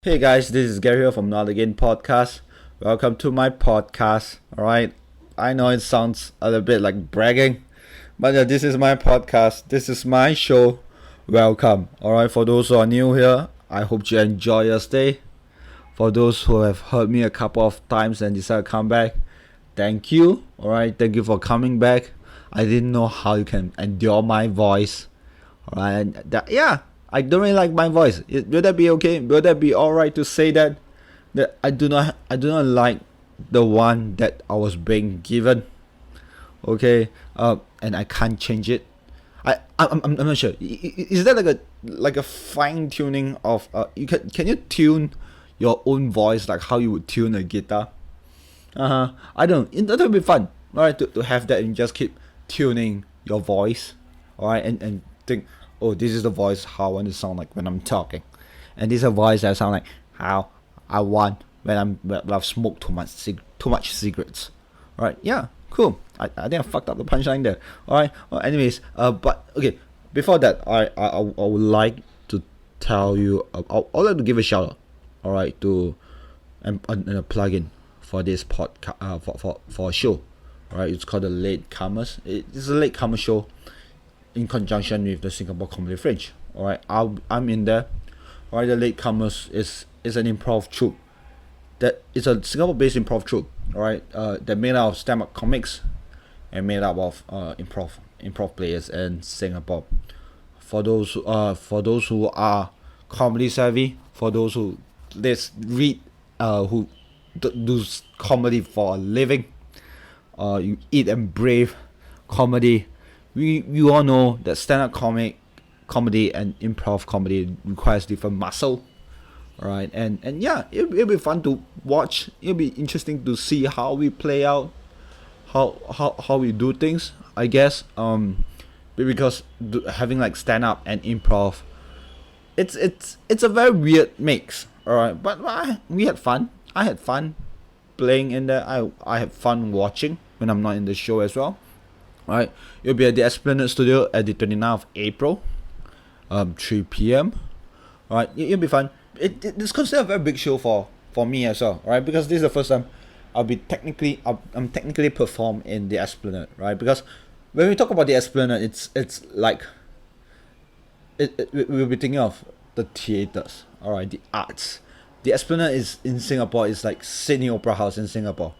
Hey guys, this is Gary here from Not Again Podcast. Welcome to my podcast. Alright, I know it sounds a little bit like bragging, but this is my podcast. This is my show. Welcome. Alright, for those who are new here, I hope you enjoy your stay. For those who have heard me a couple of times and decided to come back, thank you. Alright, thank you for coming back. I didn't know how you can endure my voice. Alright, I don't really like my voice. Will that be okay? Will that be alright to say that I do not like the one that I was being given? Okay, and I can't change it. I'm not sure. Is that like a fine tuning of can you tune your own voice like how you would tune a guitar? I don't. That would be fun. Alright, to have that and just keep tuning your voice. Alright, and think, oh, this is the voice how I want to sound like when I'm talking, and this is a voice that sound like how I want when I've smoked too much cigarettes. Alright, yeah, cool. I think I fucked up the punchline there. Alright, well, anyways, but okay, before that, I would like to tell you, I'd like to give a shout out, alright, to and a plugin for this podcast, for a show. Alright, it's called the Latecomers. It's a Latecomer show in conjunction with the Singapore Comedy Fringe. Alright, I'm in there. Alright, the Latecomers is an improv troupe. That is a Singapore-based improv troupe. Alright, they're made out of stand-up comics and made up of improv players in Singapore. For those who are comedy savvy, for those who read, who do comedy for a living, you eat and breathe comedy. We all know that stand-up comedy and improv comedy requires different muscle, right? And yeah, it'll be fun to watch. It'll be interesting to see how we play out, how we do things, I guess. Because having like stand-up and improv, it's a very weird mix, alright. But we had fun. I had fun playing in there. I had fun watching when I'm not in the show as well. Alright, it'll be at the Esplanade Studio at the 29th of April, 3 p.m. Alright, it'll be fun. It's considered a very big show for me as well, right? Because this is the first time I'm technically perform in the Esplanade, right? Because when we talk about the Esplanade, it's like we'll be thinking of the theaters, alright, the arts. The Esplanade is in Singapore. It's like Sydney Opera House in Singapore.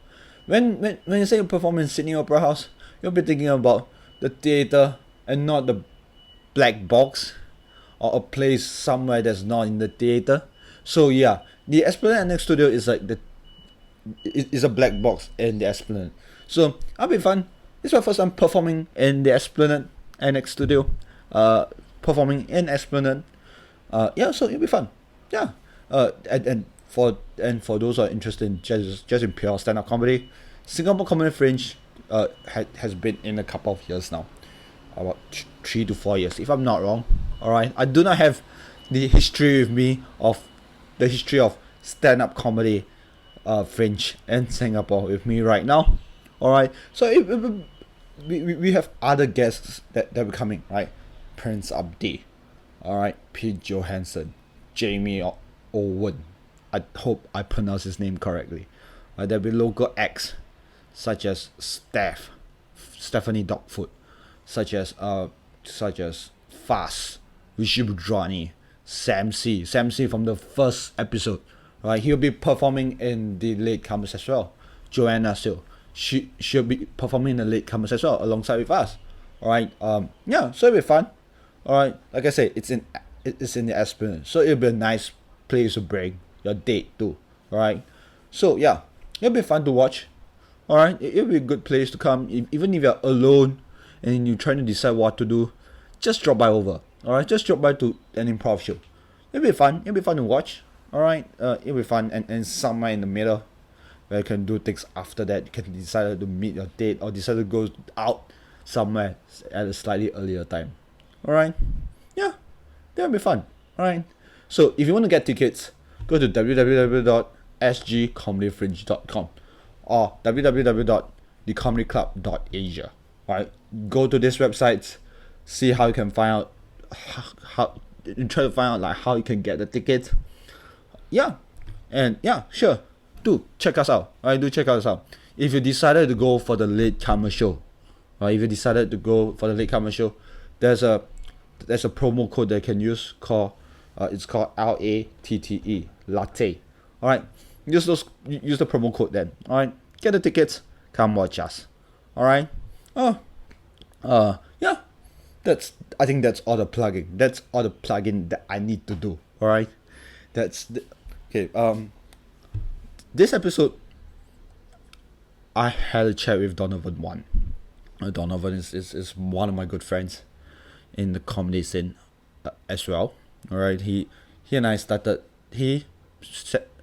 When you say you perform in Sydney Opera House, you'll be thinking about the theater and not the black box or a place somewhere that's not in the theater. So yeah, the Esplanade Annex Studio is like is a black box in the Esplanade. So that'll be fun. It's my first time performing in the Esplanade Annex Studio. Performing in Esplanade. Yeah, so it'll be fun. Yeah. And for those who are interested in just in pure stand-up comedy, Singapore Comedy Fringe has been in a couple of years now, about 3 to 4 years, if I'm not wrong. Alright, I do not have the history with me of the history of stand-up comedy fringe in Singapore with me right now. Alright, so we have other guests that will be coming, right? Prince Abdi, alright, Pete Johansson, Jamie Owen. I hope I pronounce his name correctly. There'll be local acts such as Stephanie Dogfoot, such as Fast, Rishi Budrani, Sam C from the first episode, right? He'll be performing in the Latecomers as well. Joanna Still, she'll be performing in the Latecomers as well alongside with us. Alright, yeah, so it'll be fun. Alright, like I say, it's in the Esplanade, so it'll be a nice place to bring your date to. Alright, so yeah, it'll be fun to watch. Alright, it'll be a good place to come. Even if you're alone and you're trying to decide what to do, just drop by over. Alright, just drop by to an improv show. It'll be fun. It'll be fun to watch. Alright, it'll be fun. And somewhere in the middle where you can do things after that. You can decide to meet your date or decide to go out somewhere at a slightly earlier time. Alright, yeah, that'll be fun. Alright, so if you want to get tickets, go to www.sgcomedyfringe.com or www.thecomedyclub.asia. Alright, go to this website, see how you can find out how you try to find out like how you can get the tickets. yeah, and yeah, sure, do check us out. All right, do check us out. If you decided to go for the latecomer show, right? If you decided to go for the latecomer show, there's a promo code that you can use called it's called LATTE, latte. All right, use the promo code then. All right, get the tickets, come watch us. All right. Oh, yeah. I think that's all the plugging. That's all the plugging that I need to do. All right. Okay. This episode, I had a chat with Donovan Wan. Donovan is one of my good friends in the comedy scene as well. All right.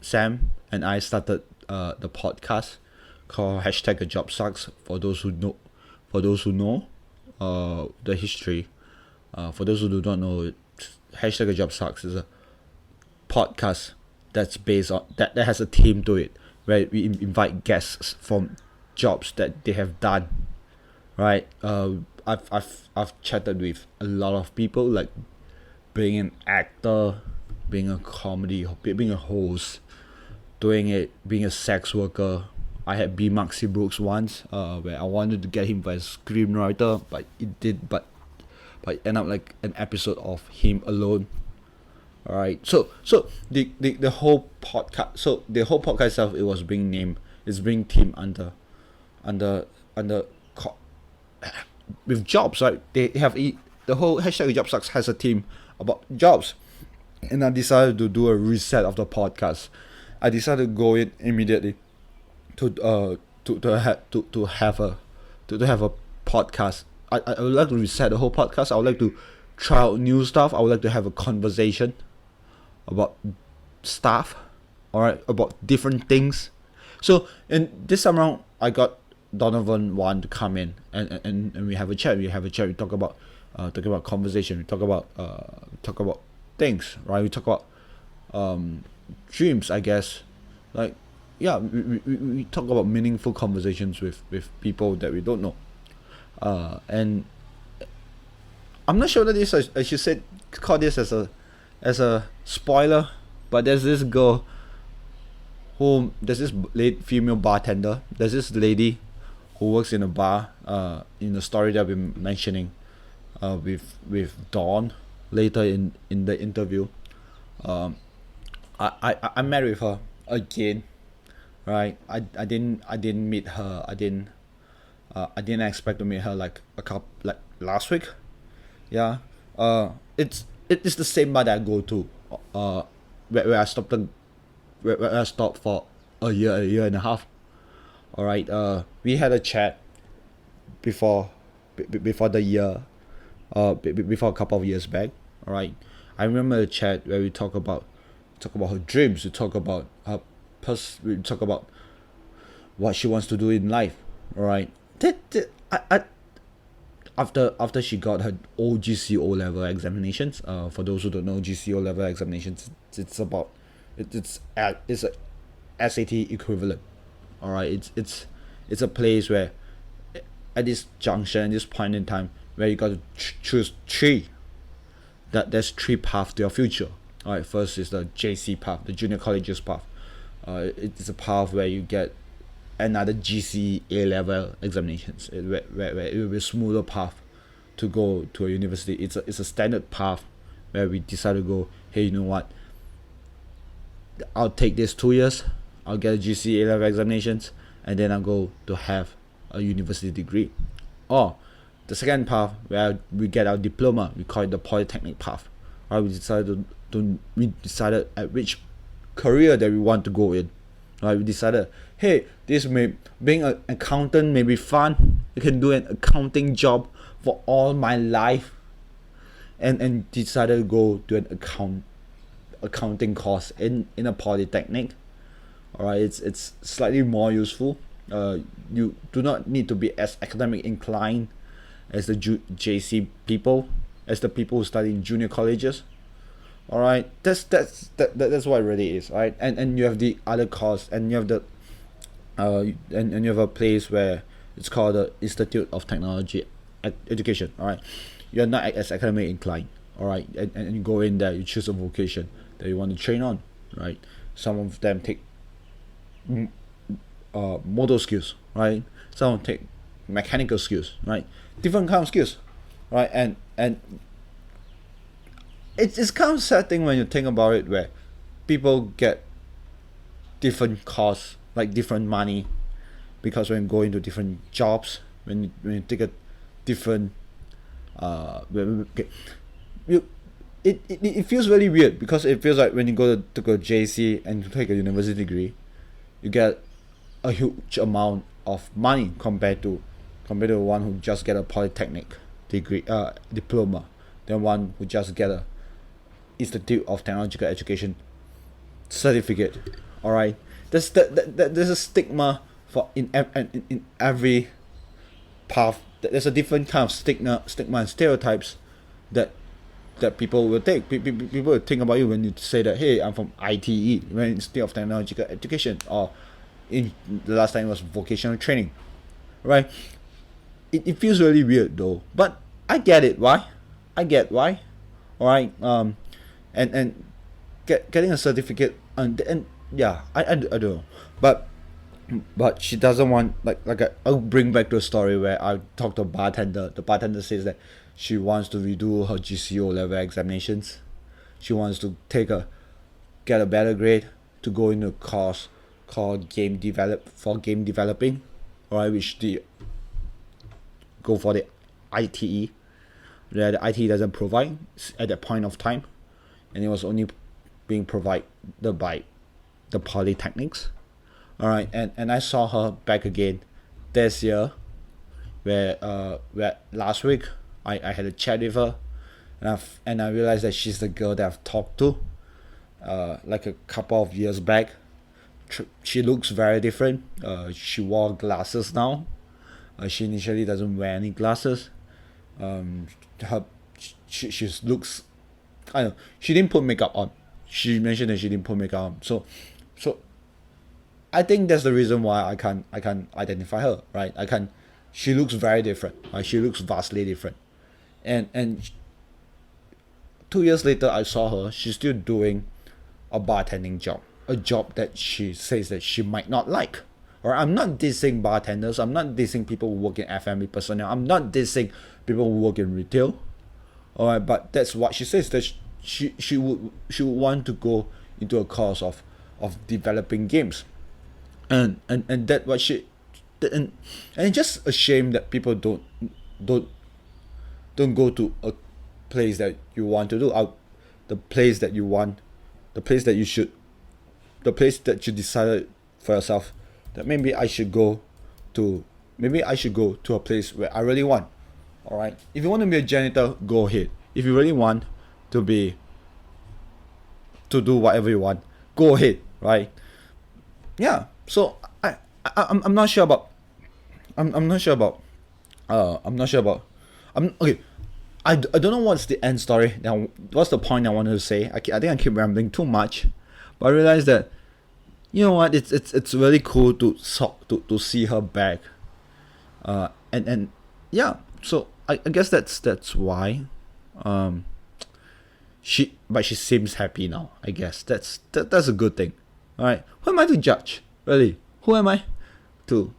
Sam and I started the podcast called hashtag a job sucks. For those who know the history, for those who do not know, hashtag a job sucks is a podcast that's based on that has a theme to it, where we invite guests from jobs that they have done, right? I've chatted with a lot of people, like being an actor, being a comedy, being a host, being a sex worker. I had B. Maxi Brooks once, where I wanted to get him for a screenwriter, but end up like an episode of him alone. All right, so the whole podcast, itself, it was being named, it's being themed under with jobs, right? They have the whole hashtag job sucks has a theme about jobs, and I decided to do a reset of the podcast. I decided to go in immediately to have a podcast. I would like to reset the whole podcast. I would like to try out new stuff. I would like to have a conversation about stuff, all right, about different things. So in this time around, I got Donovan Wan to come in, and we have a chat. We talk about conversation. We talk about things, right? We talk about dreams, I guess. Like, yeah, we talk about meaningful conversations with people that we don't know. And I'm not sure that I should say call this as a spoiler, but there's this late female bartender. There's this lady who works in a bar. In the story that we're mentioning, with Dawn later in the interview. I met with her again, right? I didn't meet her. I didn't expect to meet her like last week. Yeah. It's the same bar that I go to. Where I stopped for a year and a half. All right. We had a chat before the year. Before a couple of years back. All right. I remember the chat where we talk about her dreams. We talk about we talk about what she wants to do in life. All right. After she got her OGC O-level examinations, for those who don't know, GC O-level examinations, it's a SAT equivalent. All right, it's a place where at this junction, this point in time, where you got to choose three. There's three paths to your future. All right, first is the JC path, the junior colleges path. It's a path where you get another GC A-level examinations, where it will be a smoother path to go to a university. It's a standard path where we decide to go, hey, you know what, I'll take this 2 years, I'll get a GC A-level examinations, and then I'll go to have a university degree. Or the second path, where we get our diploma, we call it the polytechnic path. Right, we decided at which career that we want to go in. Right, we decided, hey, being an accountant may be fun. You can do an accounting job for all my life, and decided to go to an accounting course in a polytechnic. All right, it's slightly more useful. You do not need to be as academic inclined as the JC people, as the people who study in junior colleges. All right, that's what it really is. Right, and you have the other course, and you have the and you have a place where it's called the Institute of Technology Education. All right, you're not as academic inclined. All right, and you go in there, you choose a vocation that you want to train on. right? Some of them take motor skills, right? Some take mechanical skills, right? Different kind of skills, right? And it's kind of sad thing when you think about it, where people get different costs, like different money, because when you go into different jobs, when you take a different okay, you it feels really weird, because it feels like when you go to go JC and to take a university degree, you get a huge amount of money compared to one who just get a polytechnic degree diploma, than one who just get a Institute of Technological Education certificate. All right, there's a stigma for in every path. There's a different kind of stigma and stereotypes that people will take. People will think about you when you say that, hey, I'm from ITE, right? Institute of Technological Education, or in the last time it was vocational training, right? It feels really weird though, but I get it. Why? I get why. All right. And getting a certificate, and yeah, I don't know, but she doesn't want, I'll bring back to a story where I talked to a bartender. The bartender says that she wants to redo her GCO level examinations. She wants to get a better grade to go into a course called game developing, alright, which the go for the ITE that the ITE doesn't provide at that point of time, and it was only being provided by the polytechnics. Alright, and I saw her back again this year, where last week I had a chat with her, and I realized that she's the girl that I've talked to like a couple of years back. She looks very different. She wore glasses now. She initially doesn't wear any glasses. Her she looks, I don't know, she didn't put makeup on. She mentioned that she didn't put makeup on. So I think that's the reason why I can't identify her, right? I can't. She looks very different. Right? She looks vastly different. And 2 years later, I saw her. She's still doing a bartending job, a job that she says that she might not like. Or I'm not dissing bartenders. I'm not dissing people who work in F&B personnel. I'm not dissing people who work in retail. Alright, but that's what she says, that she would want to go into a course of developing games, and that what she and it's just a shame that people don't go to a place that you want to do, the place that you want, the place that you decided for yourself, that maybe I should go to a place where I really want. Alright, if you want to be a janitor, go ahead. If you really want to do whatever you want, go ahead, right? Yeah. So I'm not sure about okay. I don't know what's the end story now. What's the point I wanted to say? I think I keep rambling too much, but I realized that, you know what, it's really cool to see her back, and yeah. So I guess that's why, she seems happy now. I guess that's a good thing. All right, who am I to judge? Really, who am I to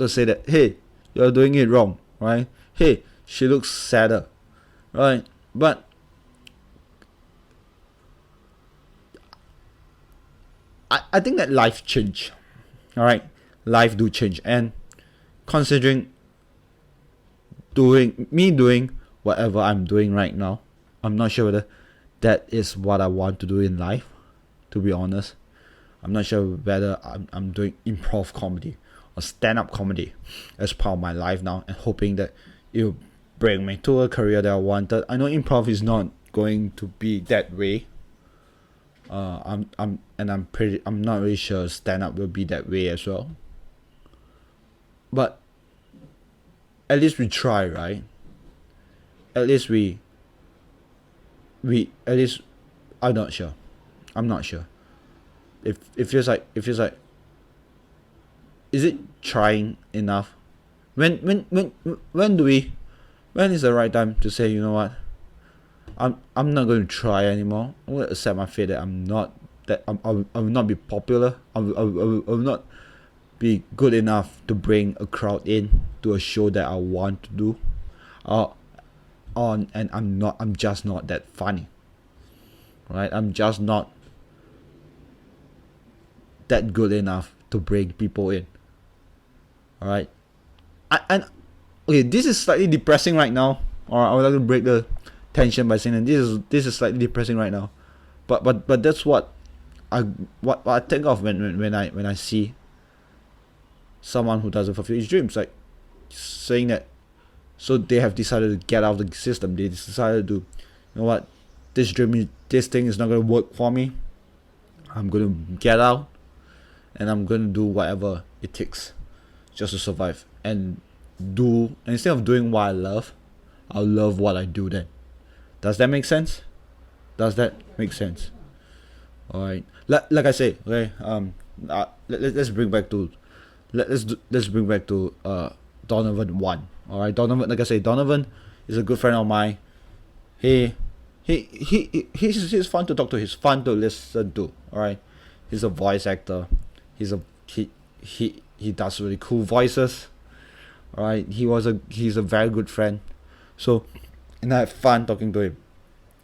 say that, hey, you're doing it wrong, right? Hey, she looks sadder, right? But I think that life change, all right, life do change, and considering doing whatever I'm doing right now, I'm not sure whether that is what I want to do in life, to be honest. I'm not sure whether I'm doing improv comedy or stand-up comedy as part of my life now, and hoping that it'll bring me to a career that I wanted. I know improv is not going to be that way. I'm not really sure stand-up will be that way as well. But at least we try, right? At least I'm not sure. It feels like, is it trying enough? When is the right time to say, you know what, I'm not going to try anymore. I'm going to accept my fate that I'm not that I will not be popular. I will not be good enough to bring a crowd in to a show that I want to do. And I'm just not that funny. Right? I'm just not that good enough to bring people in. Alright? And okay, this is slightly depressing right now. Alright, I would like to break the tension by saying that this is slightly depressing right now. But that's what I think of when I see someone who doesn't fulfill his dreams, like saying that, so they have decided to get out of the system. They decided to, you know what, this thing is not going to work for me. I'm going to get out, and I'm going to do whatever it takes just to survive. And instead of doing what I love, I'll love what I do then. Does that make sense? Let's bring back to Donovan Wan. Alright, Donovan is a good friend of mine. He's fun to talk to. He's fun to listen to. Alright, he's a voice actor. He does really cool voices. Alright, he's a very good friend. So, and I have fun talking to him.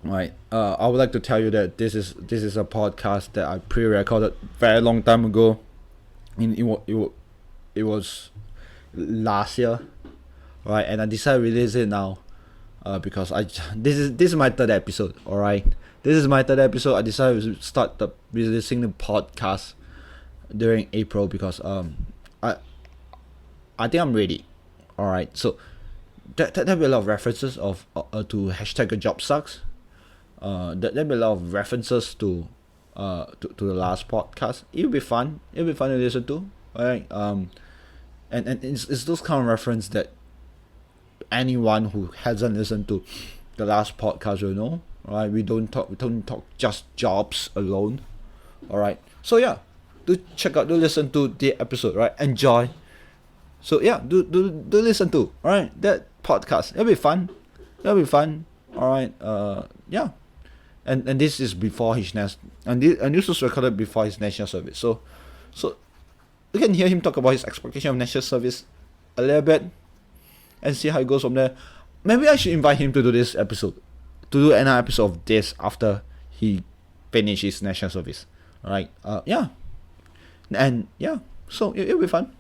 Right. I would like to tell you that this is a podcast that I pre-recorded very long time ago. It was last year, right? And I decided to release it now, because this is my third episode. All right, this is my third episode. I decided to start releasing the podcast during April because I think I'm ready. All right, so there'll be a lot of references to hashtag a job sucks. There'll be a lot of references to the last podcast. It'll be fun to listen to, right? And it's those kind of reference that anyone who hasn't listened to the last podcast will know, right? We don't talk just jobs alone, all right? So yeah, do listen to the episode, right? Enjoy. So yeah, do listen to, all right, that podcast. It'll be fun, all right? Yeah. And this is before his this was recorded before his national service. So you can hear him talk about his expectation of national service a little bit, and see how it goes from there. Maybe I should invite him to do this episode, to do another episode of this after he finishes his national service. Alright. Yeah. And yeah. So it'll be fun.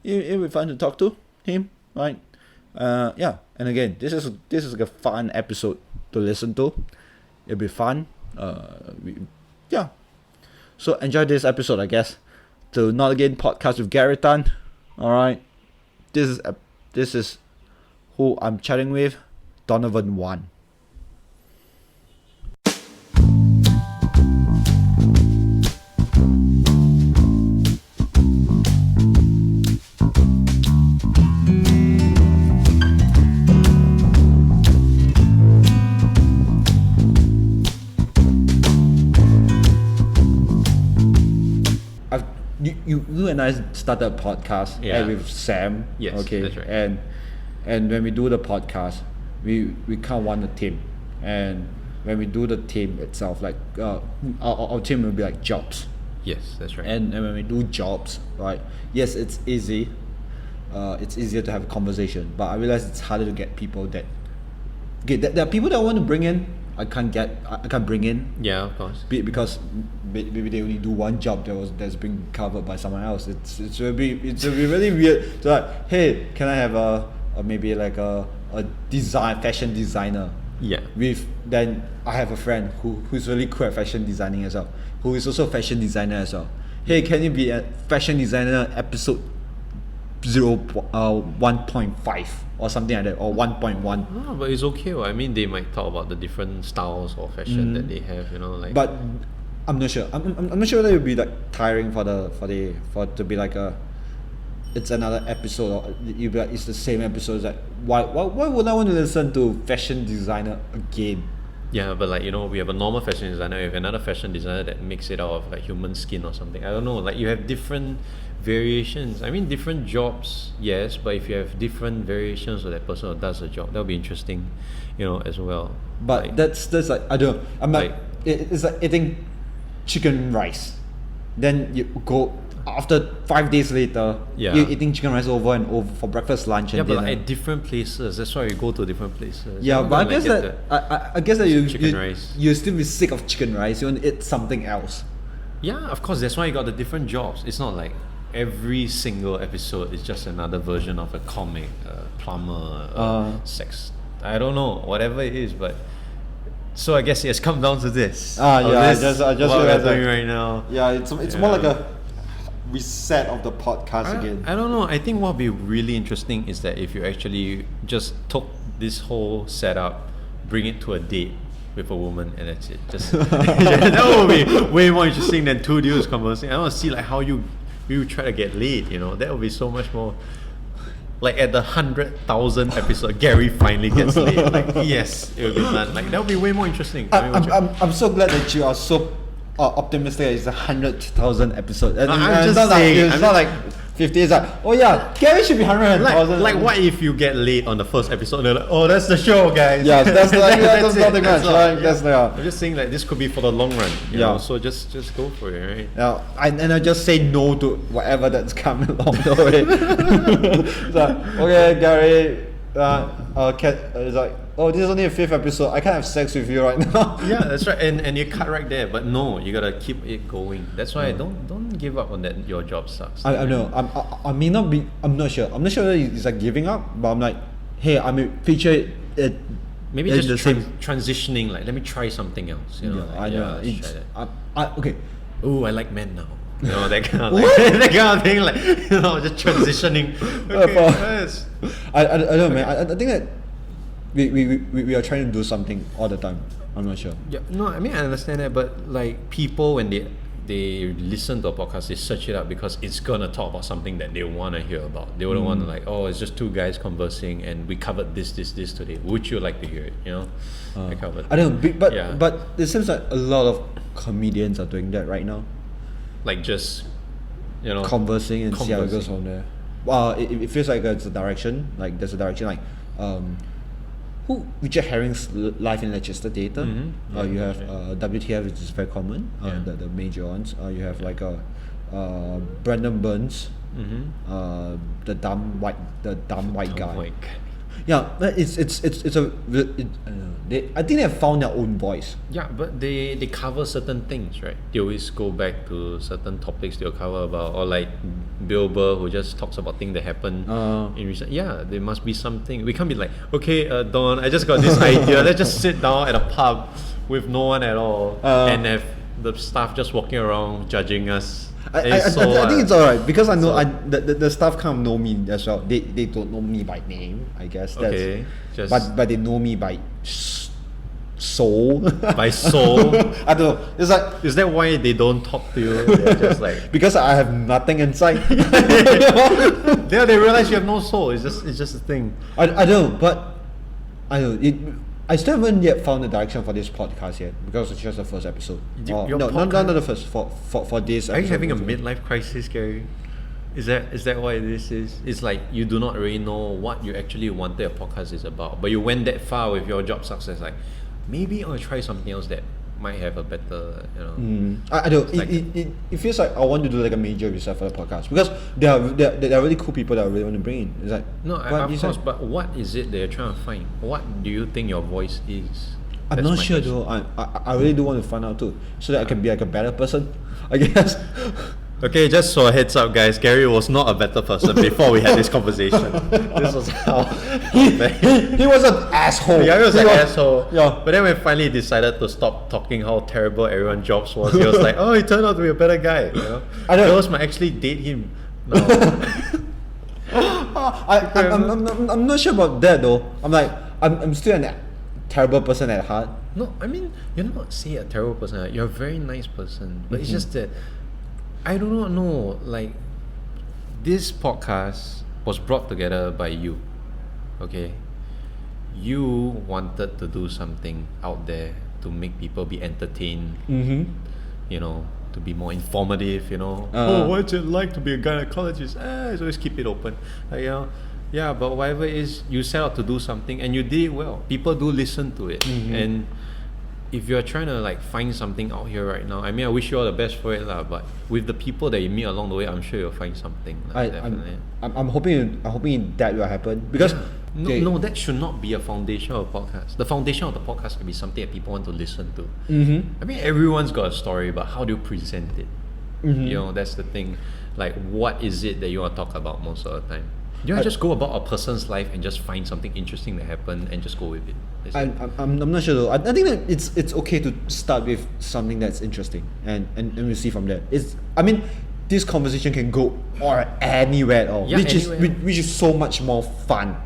It'll be fun to talk to him. Right. Yeah. And again, this is like a fun episode to listen to. It'll be fun. Yeah. So enjoy this episode, I guess. To Not Again podcast with Gary Tan. Alright. This is who I'm chatting with, Donovan Wan. You and I started a podcast with Sam. Yes, okay, that's right. And when we do the podcast, we kind of want a team, and when we do the team itself, like our team will be like jobs. Yes, that's right. And when we do jobs, right? Yes, it's easy. It's easier to have a conversation, but I realize it's harder to get people that. Okay, there are people that I want to bring in. I can't bring in. Yeah, of course. Because maybe they only do one job that's being covered by someone else. It's really weird. So like, hey, can I have maybe like a fashion designer? Yeah. Then I have a friend who's really cool at fashion designing as well, who is also a fashion designer as well. Hey, can you be a fashion designer episode 1.5 or something like that, or 1.1? But it's okay. I mean, they might talk about the different styles or fashion that they have, like. But I'm not sure. I'm not sure whether it would be like tiring for it to be like it's another episode, or you be like it's the same episode. Like why would I want to listen to fashion designer again? Yeah, but like we have a normal fashion designer, we have another fashion designer that makes it out of like human skin or something. I don't know. Like you have different variations. I mean, different jobs, yes, but if you have different variations of that person who does a job, that'll be interesting, as well. But like, that's like I don't know. I'm like, it's like I think chicken rice, then you go after 5 days later, Yeah. you're eating chicken rice over and over for breakfast, lunch, and Yeah, but dinner. like at different places. That's why we go to different places. Yeah, I'm but I gonna, guess like, that I guess that you chicken rice. you still be sick of chicken rice. You want to eat something else. Yeah, of course. That's why you got the different jobs. It's not like every single episode is just another version of a comic, plumber, sex. I don't know, whatever it is, but. So I guess it has come down to this. Yeah, I just what we're realized doing that. right now. Yeah, it's more like a reset of the podcast again. I don't know. I think what would be really interesting is that if you actually just took this whole setup, bring it to a date with a woman, and that's it. Just that would be way more interesting than two dudes conversing. I want to see like how you try to get laid. You know, that would be so much more. Like at the 100,000th episode, Gary finally gets laid. Like yes, it will be done. Like that would be way more interesting. I'm so glad that you are so optimistic. It's 100,000 episode. And I'm it's just not saying, like, it's not like 50. It's like, oh yeah, Gary should be 100,000. like what if you get late on the first episode and they're like, oh, that's the show, guys. Yeah, that's like that's it. nothing That's much. all. Right? That's I'm just saying like this could be for the long run. You Yeah. know? So just go for it, right? yeah. And I just say no to whatever that's coming along the way. It's like, okay, Gary. It's like, oh, this is only a 5th episode. I can't have sex with you right now. Yeah, that's right. And you cut right there. But no, you gotta keep it going. That's why don't give up on that. Your job sucks. I know. I may not be. I'm not sure. I'm not sure whether it's like giving up, but I'm like, hey, I may feature it. Maybe in just the same. transitioning. Like, let me try something else. You know. Yeah, like, I know. let's It's, try that. okay. Oh, I like men now. You know, that kind of like, that kind of thing. Like, you know, just transitioning. Okay, yes. I don't know, man. I think that we are trying to do something all the time. I'm not sure. Yeah, no, I mean I understand that, but like people when they listen to a podcast, they search it up because it's gonna talk about something that they wanna hear about. They wouldn't want to like, oh, it's just two guys conversing and we covered this today. Would you like to hear it? You know, I covered. I don't know, but Yeah. but it seems like a lot of comedians are doing that right now, Like just, you know, conversing and see how it goes Conversing. from there. Well, it feels like it's a direction. Like there's a direction. Like who Richard Herring's Life in Leicester Theatre. Mhm. You Yeah, have yeah. WTF, which is very common. Yeah. The major ones. You have like Brandon Burns. Mm-hmm. The dumb white guy. Like, Yeah, but it's a I think they have found their own voice. yeah, but they cover certain things, right? They always go back to certain topics they'll cover about, or like Bill Burr who just talks about things that happen in recent. Yeah, there must be something. We can't be like, okay, Don, I just got this idea. Let's just sit down at a pub with no one at all and have the staff just walking around judging us. I think it's alright because I know the staff kind of know me as well. They don't know me by name, I guess. That's, Okay, just but they know me by soul. by soul. I don't know. It's like Is that why they don't talk to you? They're just like because I have nothing inside. they realize you have no soul. It's just a thing. I don't know, but I don't know. I still haven't yet found the direction for this podcast yet because it's just the first episode. Your No, not podcast- the first for this. Are you episode. having a midlife crisis, Gary? Is that what this is? It's like you do not really know what you actually wanted your podcast is about, but you went that far with your job success. Like maybe I'll try something else that might have a better, you know. I don't. It's like- It feels like I want to do like a major research for the podcast because there are really cool people that I really want to bring in. It's like No, what of you course. said. But what is it that you're trying to find? What do you think your voice is? I'm That's not my sure question. though. I really do want to find out too, so that I can be like a better person. I guess. Okay, just so a heads up, guys. Gary was not a better person before we had this conversation. This was how he was an asshole. Yeah, he was an asshole. Yeah. But then when finally decided to stop talking how terrible everyone's jobs was, he was like, oh, he turned out to be a better guy. You know? I don't- Girls might actually date him. No. I'm not sure about that though. I'm still a terrible person at heart. No, I mean, you're not say a terrible person. You're a very nice person. But it's just that I do not know. Like, this podcast was brought together by you. Okay? You wanted to do something out there to make people be entertained. You know, to be more informative, you know. Oh, what's it like to be a gynecologist? Just always keep it open. Like, you know, yeah, but whatever it is, you set out to do something and you did it well. People do listen to it. And if you're trying to like find something out here right now, I mean, I wish you all the best for it, lah. But with the people that you meet along the way, I'm sure you'll find something. Definitely. I'm hoping that will happen because no, that should not be a foundation of a podcast. The foundation of the podcast can be something that people want to listen to. I mean, everyone's got a story, but how do you present it? You know, that's the thing. Like, what is it that you want to talk about most of the time? You just go about a person's life and just find something interesting that happened and just go with it. I'm not sure though. I think that it's okay to start with something that's interesting and we see from there. This conversation can go or anywhere at all, which is so much more fun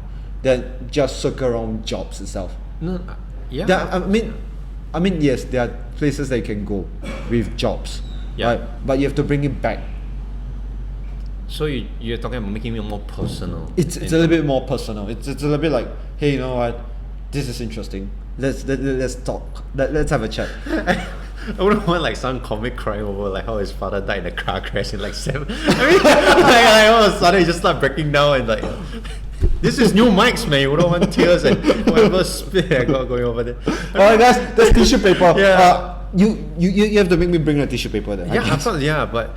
than just circle around jobs itself. I mean yes, there are places that you can go with jobs, right? But you have to bring it back. So you're talking about making it more personal. It's a little bit more personal. It's a little bit like, hey, you know what? This is interesting. Let's talk. Let's have a chat. I wouldn't want like some comic crying over like how his father died in a car crash in like 7. I mean, like all of a sudden he just start breaking down and like, this is new mics, man. You don't want tears and whatever spit I got going over there. Alright, guys, that's tissue paper. You have to make me bring the tissue paper then. Yeah, of course, but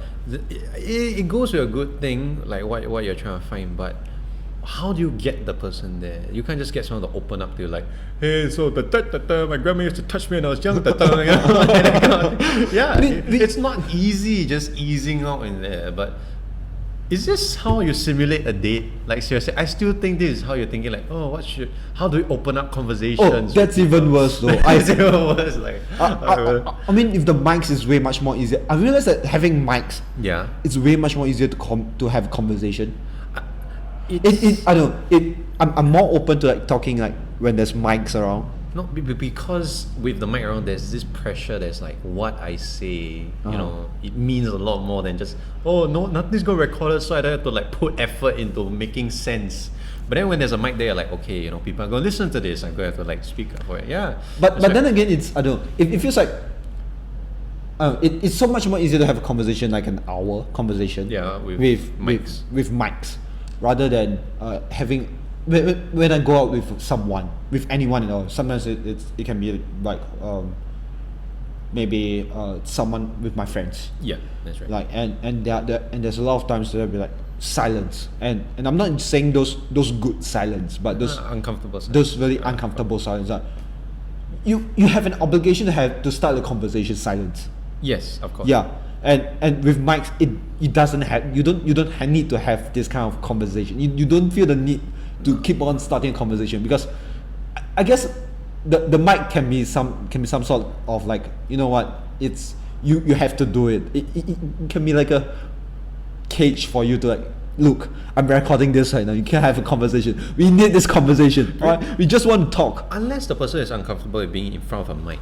it goes with a good thing, like what you're trying to find, but how do you get the person there? You can't just get someone to open up to you like, hey, so my grandma used to touch me when I was young. It's not easy just easing out in there, but is this how you simulate a date? Like seriously, I still think this is how you're thinking like, how do we open up conversations? Oh, that's even worse though. It's even worse. Like, I mean, if the mics is way much more easier. I realize that having mics, it's way much more easier to have a conversation. I'm more open to like talking like when there's mics around. No, because with the mic around, there's this pressure. There's like what I say, you know, it means a lot more than just nothing's gonna record it, so I don't have to like put effort into making sense. But then when there's a mic there, you're like, okay, you know, people are gonna listen to this. I'm gonna have to like speak up for it. But then again, it feels like it's so much more easier to have a conversation like an hour conversation. With mics. With mics, rather than having. When I go out with someone, with anyone at all, sometimes it can be like maybe someone with my friends. Yeah, that's right. Like and there's a lot of times there'll be like silence, and I'm not saying those good silence, but those uncomfortable silence. Those really uncomfortable silence. That you have an obligation to start the conversation silence. Yes, of course. Yeah. And with mics, it doesn't have you don't need to have this kind of conversation. You don't feel the need to keep on starting a conversation, because I guess the mic can be some sort of like, you know what, it's you have to do it. It can be like a cage for you to like, look, I'm recording this right now, you can't have a conversation, we need this conversation, right? We just want to talk. Unless the person is uncomfortable with being in front of a mic,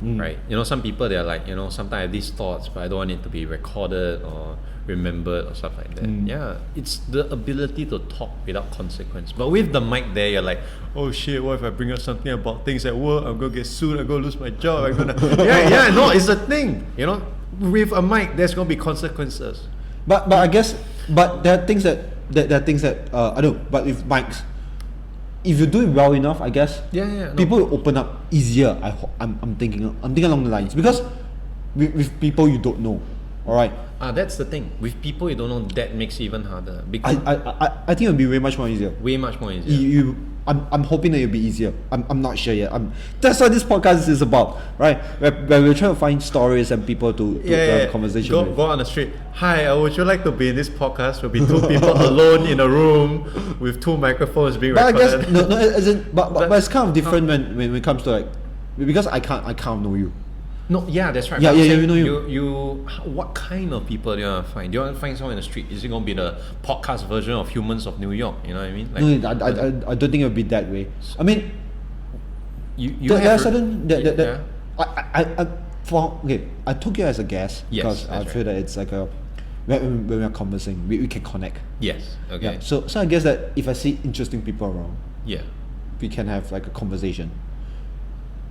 right? You know, some people, they're like, you know, sometimes I have these thoughts, but I don't want it to be recorded or remembered or stuff like that. It's the ability to talk without consequence. But with the mic there, you're like, oh shit, what if I bring up something about things at work? I'm gonna get sued, I'm gonna lose my job, I'm gonna no, it's a thing, you know. With a mic, there's gonna be consequences. But I guess, but there are things that I don't. But with mics, if you do it well enough, I guess people will open up easier. I'm thinking along the lines, because with people you don't know, all right. That's the thing. With people you don't know, that makes it even harder. Because I think it'll be way much more easier. Way much more easier. I'm hoping that it'll be easier. I'm not sure yet. That's what this podcast is about, right? Where we're trying to find stories and people to have a conversation with. Go on the street. Hi, would you like to be in this podcast? We'll be 2 people alone in a room with 2 microphones being recorded. But I guess but it's kind of different when it comes to like, because I can't know you. No, that's right. You know you. What kind of people do you want to find? Do you want to find someone in the street? Is it going to be the podcast version of Humans of New York? You know what I mean? Like, no, I don't think it'll be that way. I mean, I took you as a guest because I feel that it's like when we're conversing, we can connect. Yes. Okay. Yeah. So I guess that if I see interesting people around, we can have like a conversation.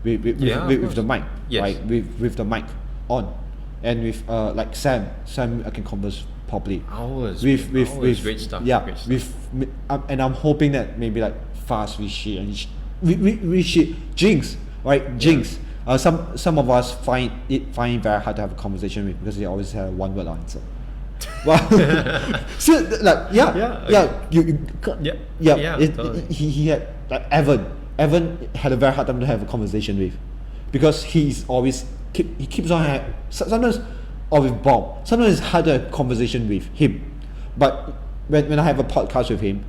With the mic, right? With the mic on, and with like Sam, I can converse properly. Hours. With great stuff. Yeah. Great stuff. With and I'm hoping that maybe like Fast, Rishi, and Rishi, Jinx, right? Jinx. Some of us find it very hard to have a conversation with because they always have one word answer. Well, so like totally. He had like Evan had a very hard time to have a conversation with because he keeps on sometimes, or with Bob, sometimes it's hard to have a conversation with him, but when I have a podcast with him,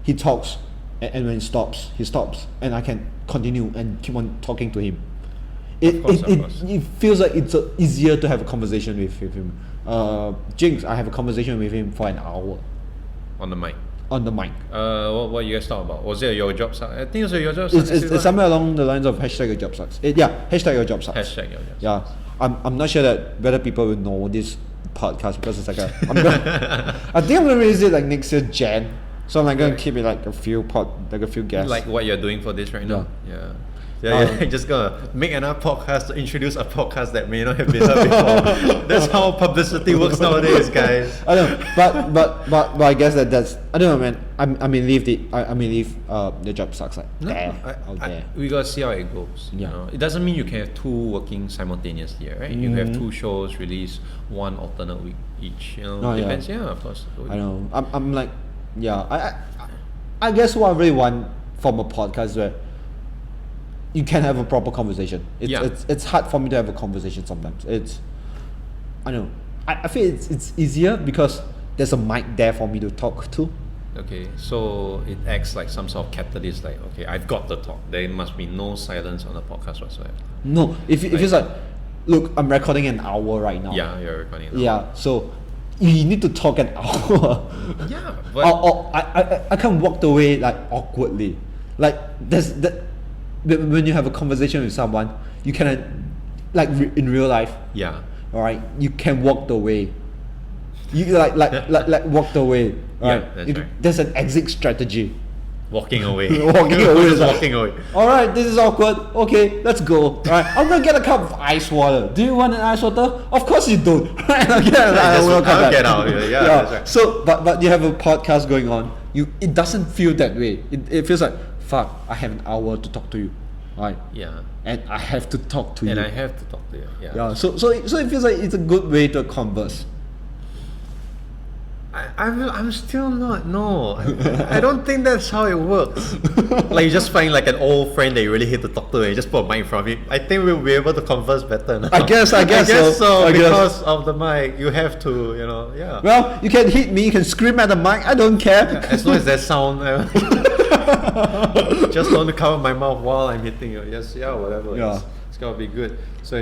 he talks, and when he stops, and I can continue and keep on talking to him. It feels like it's easier to have a conversation with him. Jinx, I have a conversation with him for an hour. On the mic. What you guys talk about? Was it your job sucks? I think it was your job sucks. It's somewhere along the lines of hashtag your job sucks. Hashtag your job sucks. Hashtag your job sucks. Yeah, I'm not sure that whether people will know this podcast because it's like I think I'm gonna release it like next year Jan. So I'm gonna keep it like a few guests. Like what you're doing for this right now. Yeah, just gonna make another podcast to introduce a podcast that may not have been heard before. That's how publicity works nowadays, guys. I know, but I guess that's I don't know, man. I may leave the job sucks like there. We gotta see how it goes. You know, it doesn't mean you can have two working simultaneously, right? You have two shows release one alternate week each. You know, depends. Yeah, of course. I know. I'm like, I guess what I really want from a podcast where you can have a proper conversation. It's hard for me to have a conversation sometimes. I know. I feel it's easier because there's a mic there for me to talk to. Okay, so it acts like some sort of catalyst. Like, okay, I've got the talk. There must be no silence on the podcast whatsoever. No, if it's like, look, I'm recording an hour right now. Yeah, you're recording an hour. Yeah, so you need to talk an hour. Yeah, but or I can't walk away like awkwardly. Like there's that. When you have a conversation with someone, you cannot, like in real life. Yeah. All right. You can walk away. You like walk away. Right. Yeah, that's right. There's an exit strategy. Walking away. Walking away. Walking away. All right. This is awkward. Okay, let's go. All right. I'm gonna get a cup of ice water. Do you want an ice water? Of course you don't. Right. I'll get out of here. Yeah. That's right. So, but you have a podcast going on. It doesn't feel that way. It feels like, fuck, I have an hour to talk to you, right? Yeah. And I have to talk to you. And I have to talk to you. Yeah. Yeah. So it feels like it's a good way to converse. I'm still not. No, I don't think that's how it works. Like you just find like an old friend that you really hate to talk to, and you just put a mic in front of him. I think we'll be able to converse better now. I guess so. Because of the mic, you have to, yeah. Well, you can hit me, you can scream at the mic. I don't care. Yeah, as long as there's sound. Just don't cover my mouth while I'm hitting you. Yes, whatever. Yeah. It's gotta be good. So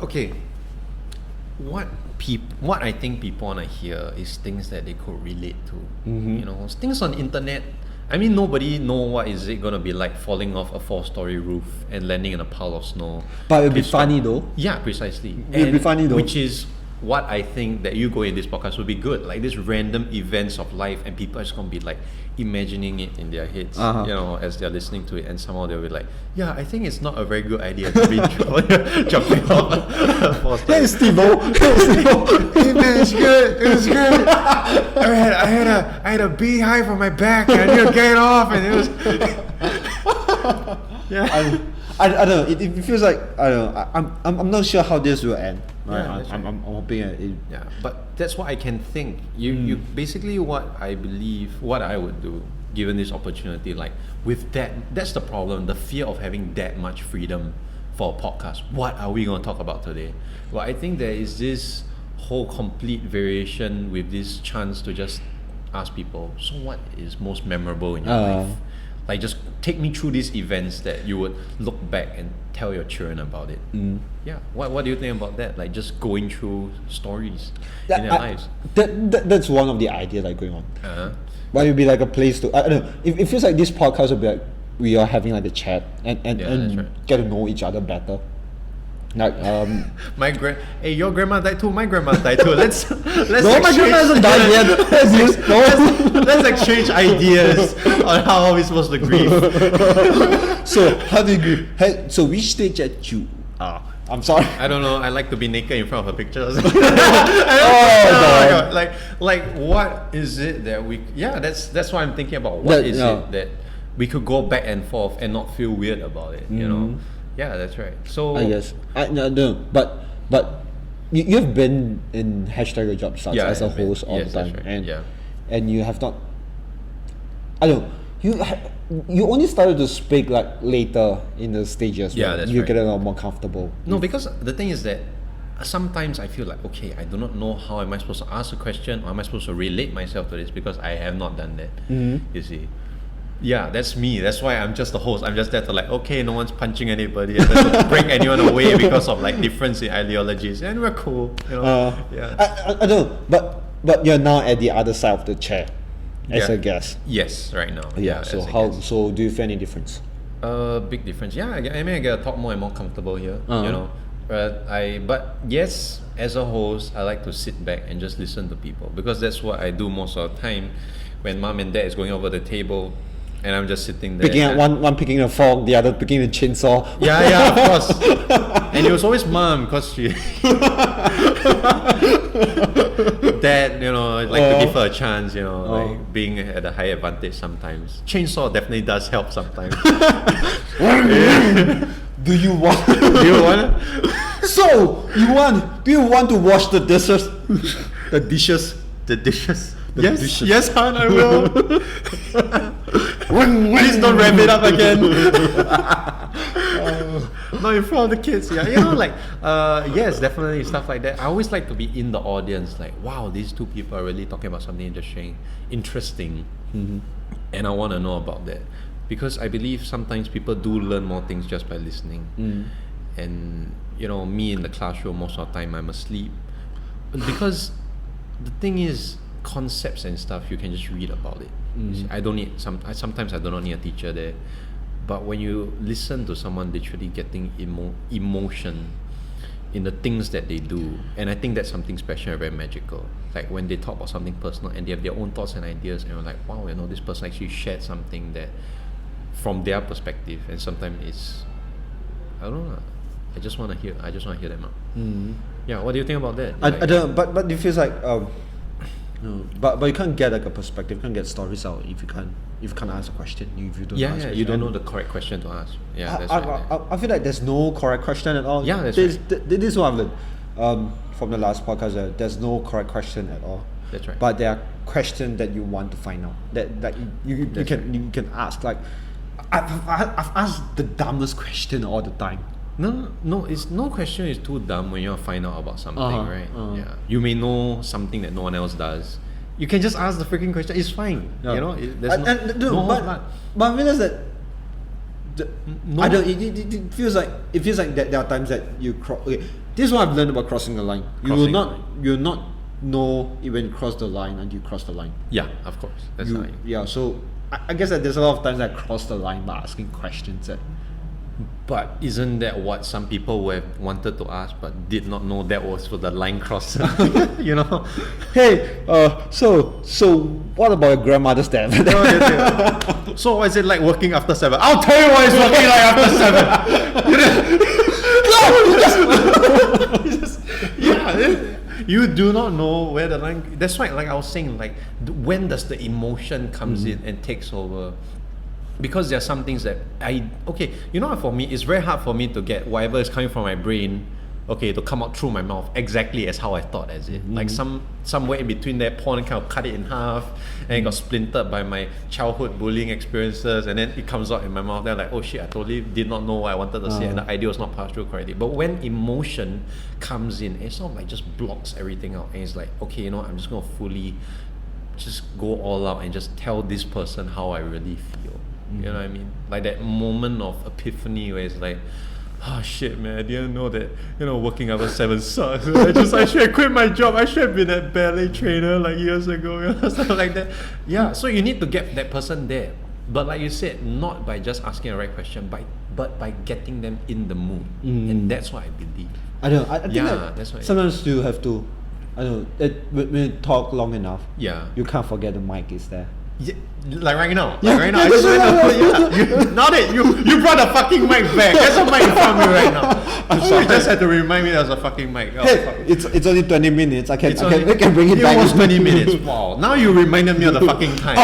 okay. What I think people wanna hear is things that they could relate to. Mm-hmm. Things on the internet. I mean, nobody know what is it gonna be like falling off a 4-story roof and landing in a pile of snow. But it'll be funny though. Yeah, precisely. It'll be funny though. Which is what I think that you go in this podcast would be good. Like these random events of life, and people are just gonna be like imagining it in their heads, as they're listening to it, and somehow they'll be like, yeah, I think it's not a very good idea to be jumping off. Hey Steve-O. Hey man, it's good. It was good. I had a beehive on my back, and I need to get it off, and it was. Yeah. I don't know. It feels like I don't know. I'm not sure how this will end. Right? Yeah, I'm hoping it. Yeah, but that's what I can think. You basically what I believe, what I would do, given this opportunity. Like with that's the problem. The fear of having that much freedom for a podcast. What are we going to talk about today? Well, I think there is this whole complete variation with this chance to just ask people. So, what is most memorable in your life? Like, just take me through these events that you would look back and tell your children about it. Yeah. What do you think about that? Like, just going through stories in their lives. That's one of the ideas like going on. But it would be like a place to, I don't know. It feels like this podcast would be like we are having like the chat and get to know each other better. Like your grandma died too. My grandma died too. Let's no, my grandma hasn't died yet. Let's exchange ideas on how are we supposed to grieve. So how do you grieve? Hey, so which stage that you are? I'm sorry. I don't know. I like to be naked in front of her pictures. God. Like what is it that we? Yeah, that's what I'm thinking about. What is it that we could go back and forth and not feel weird about it? You know. Yeah, that's right. So I guess. No, but you've been in hashtag job starts Yeah, as a I've been. host all Yes, the time, that's right. Yeah. and you have not. I don't know. You only started to speak like later in the stages. Yeah, where that's you right. get a lot more comfortable. No, because the thing is that sometimes I feel like, okay, I do not know how am I supposed to ask a question or am I supposed to relate myself to this because I have not done that. You see. Yeah, that's me. That's why I'm just the host. I'm just there to like, okay, no one's punching anybody. I don't to bring anyone away because of like difference in ideologies, and we're cool, you know. Yeah. I don't know, but you're now at the other side of the chair as Yeah. a guest. Yes, right now. Yeah. So as a how? guest. So do you feel any difference? Big difference. Yeah, I mean, I get to talk more and more comfortable here. Uh-huh. You know, but yes, as a host, I like to sit back and just listen to people because that's what I do most of the time. When mom and dad is going over the table, and I'm just sitting there. Picking up one picking a fork, the other picking a chainsaw. Yeah, of course. And it was always mom because she. Dad, you know, like to give her a chance, you know, like being at a high advantage sometimes. Chainsaw definitely does help sometimes. Do you want? Do you want it? So do you want to wash the dishes? The dishes. The dishes. The Yes, dishes. yes, hon, I will. Please don't wrap it up again. Not in front of the kids. Yeah, you know, like yes, definitely stuff like that. I always like to be in the audience. Like, wow, these two people are really talking about something interesting, and I want to know about that because I believe sometimes people do learn more things just by listening. And you know, me in the classroom most of the time I'm asleep because the thing is, concepts and stuff you can just read about it. I don't need sometimes I do not need a teacher there, but when you listen to someone literally getting emotion in the things that they do, and I think that's something special and very magical, like when they talk about something personal and they have their own thoughts and ideas and you're like, wow, you know, this person actually shared something that from their perspective, and sometimes it's, I don't know, I just want to hear them out. Yeah, what do you think about that? I don't know, but it feels like no, but you can't get like a perspective, you can't get stories out if you can't ask a question, if you don't ask a question. You don't know the correct question to ask. Yeah, that's right. I feel like there's no correct question at all. Yeah, that's this is what I've learned from the last podcast, that there's no correct question at all. That's right. But there are questions that you want to find out, that you can ask. Like I've asked the dumbest question all the time. No, it's no question is too dumb when you want to find out about something, right? Yeah, you may know something that no one else does. You can just ask the freaking question. It's fine. Yeah. You know, but I realize that I don't. It feels like that there are times that you cross. Okay, this is what I've learned about crossing the line. You will not know it when you cross the line until you cross the line. Yeah, of course. That's fine. Yeah, so I guess that there's a lot of times I cross the line by asking questions that. But isn't that what some people have wanted to ask but did not know that was for the line crosser? You know? Hey, so what about your grandmother's death? So is it like working after 7? I'll tell you what it's working like after 7. Yeah. You do not know where the line. That's why, like I was saying, like when does the emotion comes in and takes over? Because there are some things that for me, it's very hard for me to get whatever is coming from my brain, to come out through my mouth exactly as how I thought as it. Like somewhere in between that point, kind of cut it in half, and it got splintered by my childhood bullying experiences, and then it comes out in my mouth. Then like, oh shit, I totally did not know what I wanted to say, and the idea was not passed through correctly. But when emotion comes in, it sort of like just blocks everything out, and it's like, okay, you know, I'm just gonna fully just go all out and just tell this person how I really feel. You know what I mean? Like that moment of epiphany where it's like, oh shit, man, I didn't know that, you know, working after 7 sucks. I should have quit my job. I should have been a ballet trainer like years ago, you know, stuff like that. Yeah, so you need to get that person there. But like you said, not by just asking the right question, but by getting them in the mood. And that's what I believe. I don't know. I think that's what sometimes you have to, I don't know, when you talk long enough, yeah, you can't forget the mic is there. Yeah, like right now. Like right now. I swear now that you brought a fucking mic back. There's a mic in front of me right now. You just had to remind me there's a fucking mic. Oh, Hey, fuck. it's only 20 minutes. I can bring it It back. was 20 minutes. Wow. Now you reminded me of the fucking time.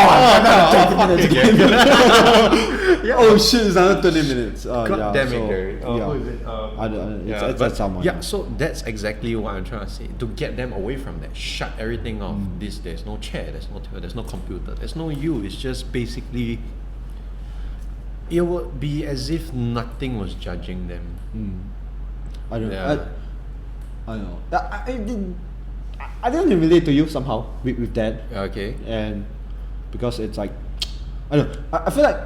Oh shit, it's another 20 minutes. God damn it, so, Gary. yeah. Who is it? It's someone. Yeah, so that's exactly what I'm trying to say. To get them away from that, shut everything off. There's no chair, there's no table, there's no computer, there's no you. It's just basically, it would be as if nothing was judging them. I don't know. Yeah. I don't know. I didn't relate to you somehow with that. Okay. And because it's like, I don't know. I feel like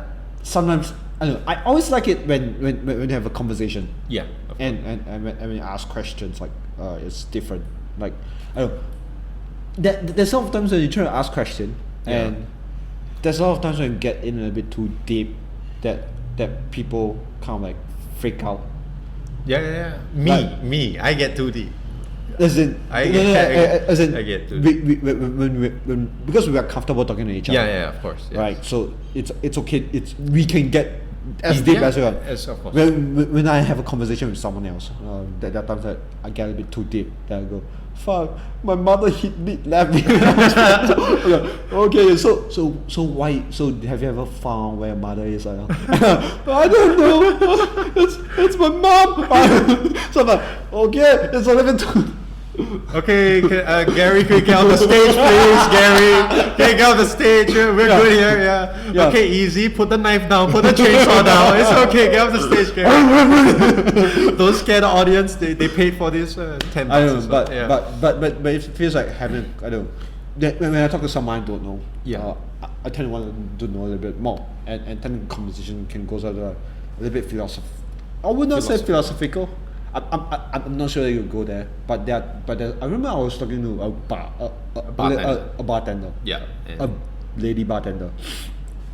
sometimes, I don't know. I always like it when you have a conversation. Yeah. And when you ask questions, like it's different. Like I don't know. There's some times when you try to ask question, and there's a lot of times when you get in a bit too deep, that people kind of like freak out. Yeah. Like- Me. I get too deep. As in, I get too when because we are comfortable talking to each other. Yeah, of course. Yes. Right. So it's okay. We can get as deep as we want. Yes, of course. When I have a conversation with someone else, there are times that I get a bit too deep. Then I go, fuck, my mother hit me, left me. Okay, so why? So have you ever found where your mother is? I don't know. It's my mom. So I'm like, okay, it's 11:02. Okay, Gary, can you get off the stage, please? Gary, can you get off the stage? We're good here, yeah. Okay, easy. Put the knife down. Put the chainsaw down. It's okay. Get off the stage, Gary. Don't scare the audience. They paid for this 10 bucks. I don't know, or so. but it feels like having, I don't know, that when I talk to someone I don't know, I tend to want to know a little bit more, and then the conversation can go a little bit philosophical. I would not say philosophical. I'm not sure that you go there, but I remember I was talking to a bartender. Yeah. A lady bartender,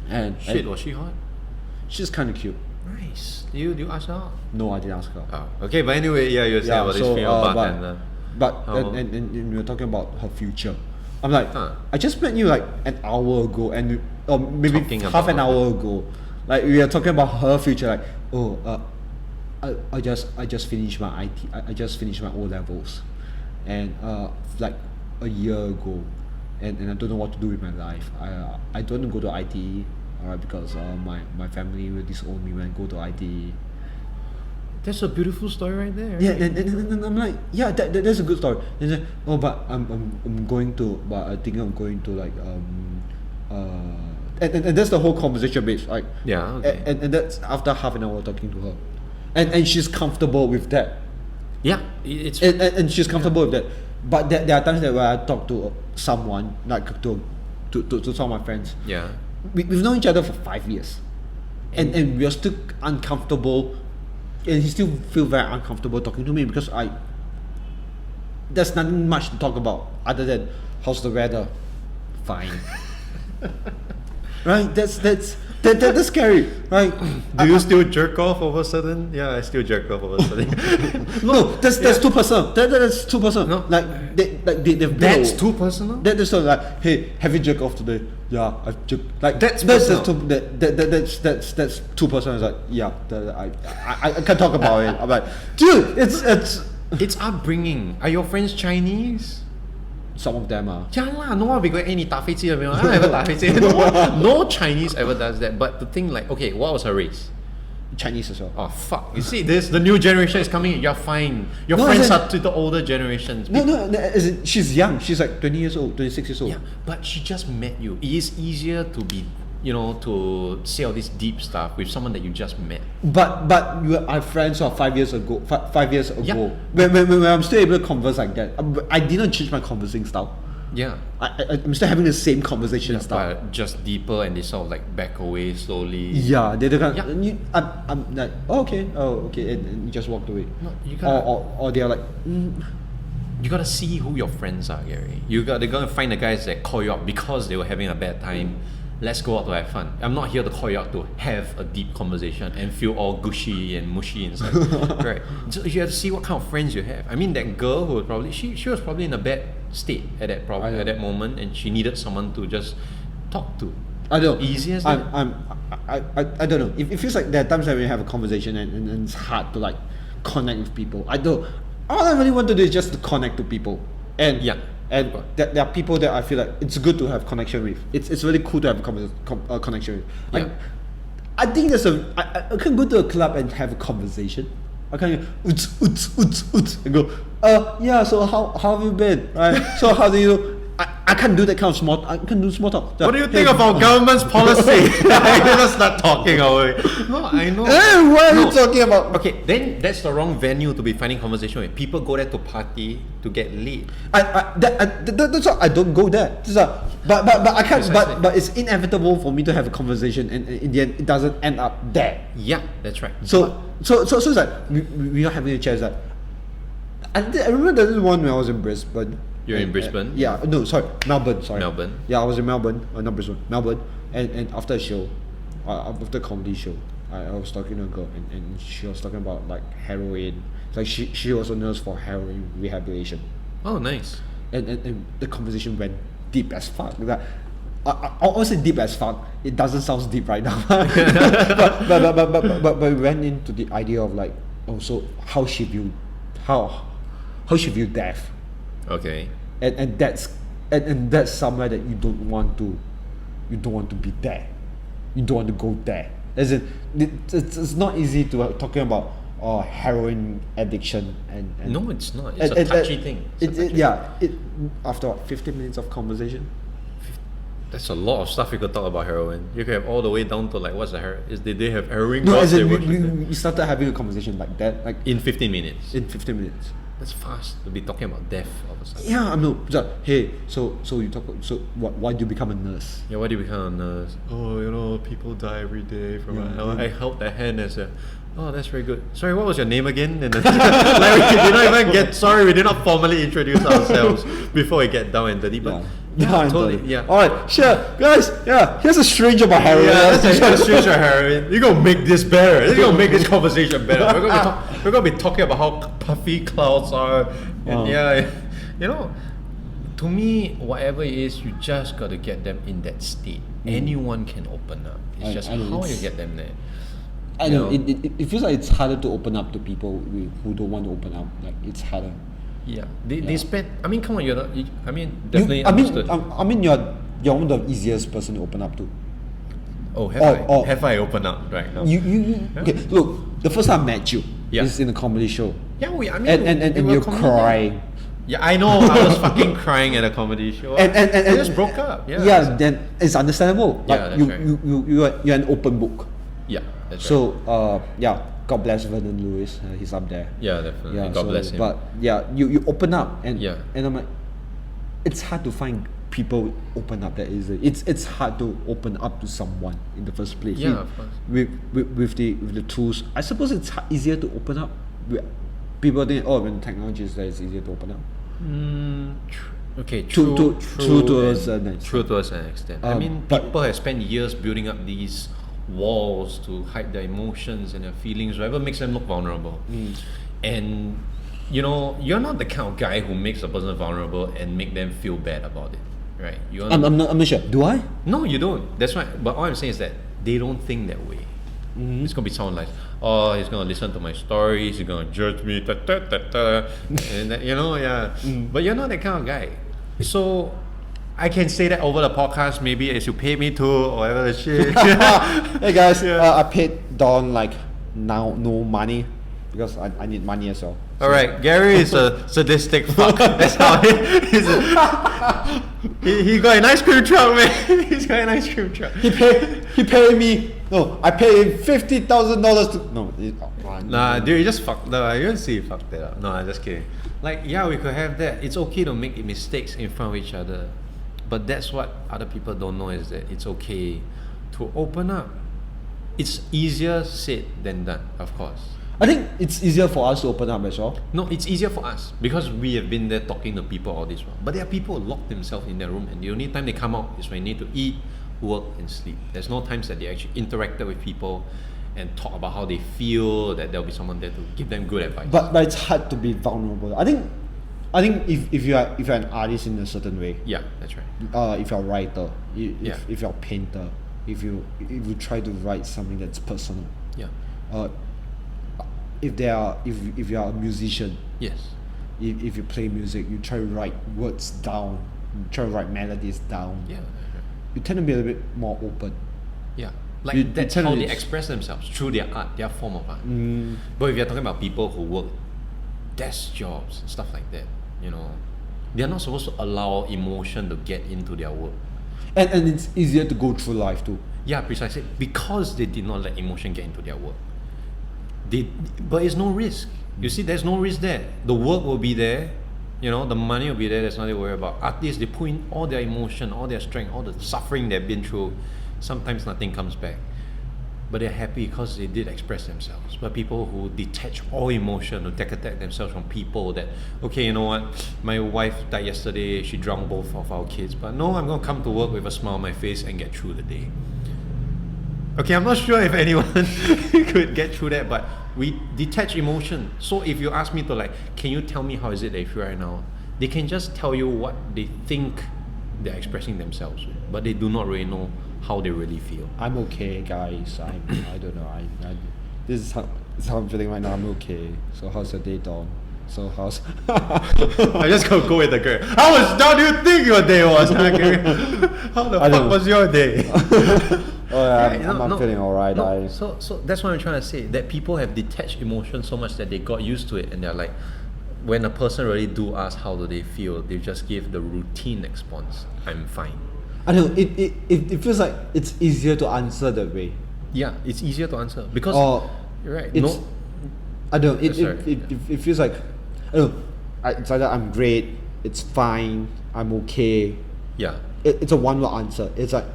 and Was she hot? she's kind of cute. Nice. Do you ask her out? No, I didn't ask her. Oh, okay, but anyway, you were saying about this female bartender. But and we were talking about her future. I'm like, Huh. I just met you like an hour ago, or maybe Talking half about an hour ago. Like we are talking about her future. Like, I just finished my IT. I just finished my O levels, and like a year ago, and I don't know what to do with my life. I don't want to go to ITE, alright, because my family will disown me when I go to ITE. That's a beautiful story right there. Yeah, and I'm like, yeah, that's a good story. And then, but I'm going to, but I think I'm going to like and that's the whole conversation base, like Okay. and that's after half an hour talking to her, and she's comfortable with that. Yeah, it's And she's comfortable with that. But there are times that when I talk to someone, like to some of my friends, we've known each other for 5 years, and we are still uncomfortable, and he still feel very uncomfortable talking to me because there's nothing much to talk about other than how's the weather, fine. Right? That's scary, right? Do you still jerk off over a sudden? Yeah, I still jerk off over a sudden. No, that's too personal. That's too personal. No. They've That's too personal? That's sort of like, hey, have you jerked off today? Yeah, I've jerked. Like That's that's personal. that's too personal. It's like, yeah, I can't talk about it. I'm like, dude, It's upbringing. Are your friends Chinese? some of them are. Yeah lah, no one will go,你打飞机了没有? I never 打飞机. No Chinese ever does that. But the thing like, okay, what was her race? Chinese as well. Oh fuck! You see, the new generation is coming. You're fine. Your No, friends as in- are to the older generations. No, as in, she's young. She's like 20 years old, 26 years old. Yeah, but she just met you. It is easier to be, to say all this deep stuff with someone that you just met. But you are friends of 5 years ago. 5 years ago, Yeah. when I'm still able to converse like that, I didn't change my conversing style. Yeah. I'm still having the same conversation style. But just deeper, and they sort of like back away slowly. Yeah, they kind Yeah. I'm like, okay, and you just walked away. No, you gotta- or they're like, You gotta see who your friends are, Gary. They're gonna find the guys that call you out because they were having a bad time. Let's go out to have fun. I'm not here to call you out to have a deep conversation and feel all gushy and mushy inside. Right. So you have to see what kind of friends you have. I mean, that girl who was probably she was probably in a bad state at that moment, and she needed someone to just talk to? I don't know. Easy as I don't know. It feels like there are times that we have a conversation and it's hard to like connect with people. All I really want to do is just to connect to people. And Yeah. and there are people that I feel like it's good to have connection with. It's really cool to have a connection with. Yeah. I think I can go to a club and have a conversation. I can and go, yeah, so how have you been? Right? So how do you I can't do that kind of small I can do small talk. What do you think of our government's policy? Let's not talking away. No, I know. Hey, what are you talking about? Okay, then that's the wrong venue to be finding conversation with. People go there to party to get lit. That's why I don't go there. But I can't. Precisely. But it's inevitable for me to have a conversation, and in the end, it doesn't end up there. Yeah, that's right. So it's like we are having a chat. Like, I remember there was one when I was in Brisbane. You're in Brisbane? Yeah, no, sorry, Melbourne. Sorry, Melbourne. Yeah, I was in Melbourne, not Brisbane, Melbourne. And after a show, after a comedy show, I was talking to a girl, and she was talking about like heroin. Like she was a nurse for heroin rehabilitation. Oh, nice. And the conversation went deep as fuck. Like, I always say deep as fuck. It doesn't sound deep right now, but we went into the idea of like, so how she viewed death, Okay. and that's somewhere that you don't want to be there. You don't want to go there. As in, it's not easy to talking about heroin addiction and No, it's not. It's a touchy thing. After 15 minutes of conversation. That's a lot of stuff you could talk about heroin. You could have all the way down to like what's the heroin? Did they have heroin? No, gods as they in worship there? we started having a conversation like that, like In 15 minutes. in 15 minutes. That's fast to be talking about death all of a sudden. Yeah, I know. It's like, hey, so you talk. So why do you become a nurse? Yeah, why do you become a nurse? Oh, people die every day from Yeah. I held their hand as a. Oh, that's very good. Sorry, what was your name again? And then, like, we did not even get. Sorry, we did not formally introduce ourselves before we get down and dirty. But totally. Yeah. All right, sure, guys. Yeah, here's a stranger about heroin. Yeah, that's a strange heroin. You're gonna make this better. You're gonna make this conversation better. We're gonna be talking about how puffy clouds are. And to me, whatever it is, you just gotta get them in that state. Anyone can open up. It's just how you get them there. I know. It feels like it's harder to open up to people who don't want to open up. Like it's harder. Yeah, they spend. I mean, come on, you're not. I mean, definitely understood. I mean, you're one of the easiest person to open up to. Oh, have I opened up right now? Okay, look, the first time I met you is in a comedy show. Yeah, and you're crying. Yeah, I know. I was fucking crying at a comedy show. And we just broke up. Yeah. Yeah, then it's understandable. Like Yeah, that's right. you're an open book. Yeah, that's right. So God bless Vernon Lewis. He's up there. Yeah, definitely. Yeah, God bless him. But yeah, you open up and Yeah. and I'm like, it's hard to find people open up that easily. It's hard to open up to someone in the first place. Yeah, of course. With the tools, I suppose it's easier to open up. People think, when technology is there, it's easier to open up. Okay, True to us, true to us an extent. I mean, but- people have spent years building up these walls to hide their emotions and their feelings, whatever makes them look vulnerable. And you're not the kind of guy who makes a person vulnerable and make them feel bad about it, right? I'm not sure. Do I? No, you don't. That's right. But all I'm saying is that they don't think that way. It's gonna be someone like, he's gonna listen to my stories, he's gonna judge me, and that, But you're not that kind of guy. So I can say that over the podcast, maybe as you pay me to or whatever the shit. Hey guys, I paid Don like now no money because I need money as well. All right, Gary is a sadistic fuck. That's how he got an ice cream truck, man. He's got an ice cream truck. He paid me. No, I paid $50,000 to. No, Nah, dude, you just fucked. No, you don't see you fucked that up. No, I'm just kidding. Like, yeah, we could have that. It's okay to make mistakes in front of each other, but that's what other people don't know is that it's okay to open up. It's easier said than done, of course. I think it's easier for us to open up as well. No, it's easier for us because we have been there talking to people all this while. But there are people who lock themselves in their room, and the only time they come out is when they need to eat, work, and sleep. There's no times that they actually interacted with people and talk about how they feel, that there'll be someone there to give them good advice. But it's hard to be vulnerable. I think I think if you're an artist in a certain way, Yeah, that's right. if you're a writer, Yeah. if you're a painter, if you try to write something that's personal, Yeah. if you are a musician, Yes. if you play music, you try to write words down, you try to write melodies down. Yeah. That's right. You tend to be a little bit more open. Yeah. Like You that's tend how to- they express themselves through their art, their form of art. But if you're talking about people who work desk jobs, stuff like that, they're not supposed to allow emotion to get into their work. And it's easier to go through life too. Yeah, precisely. Because they did not let emotion get into their work. But it's no risk. You see, there's no risk there. The work will be there, the money will be there, there's nothing to worry about. Artists, they put in all their emotion, all their strength, all the suffering they've been through. Sometimes nothing comes back. But they're happy because they did express themselves. But people who detach all emotion, who detach themselves from people that, okay, you know what, my wife died yesterday, she drowned both of our kids, but no, I'm going to come to work with a smile on my face and get through the day. Okay, I'm not sure if anyone could get through that, but we detach emotion. So if you ask me to can you tell me how is it they feel right now? They can just tell you what they think they're expressing themselves with, but they do not really know how they really feel. I'm okay, guys. I don't know. This is how I'm feeling right now. I'm okay. So how's your day, Dawn? So how's? I just go with the girl. How do you think your day was? How the fuck was your day? I'm feeling alright. So that's what I'm trying to say. That people have detached emotion so much that they got used to it, and they're like, when a person really do ask how do they feel, they just give the routine response. I'm fine. I don't know. It feels like it's easier to answer that way. Yeah, it's easier to answer because you're right. I don't know. Sorry. It feels like I don't know. It's either I'm great, it's fine, I'm okay. Yeah. It's a one-word answer. It's like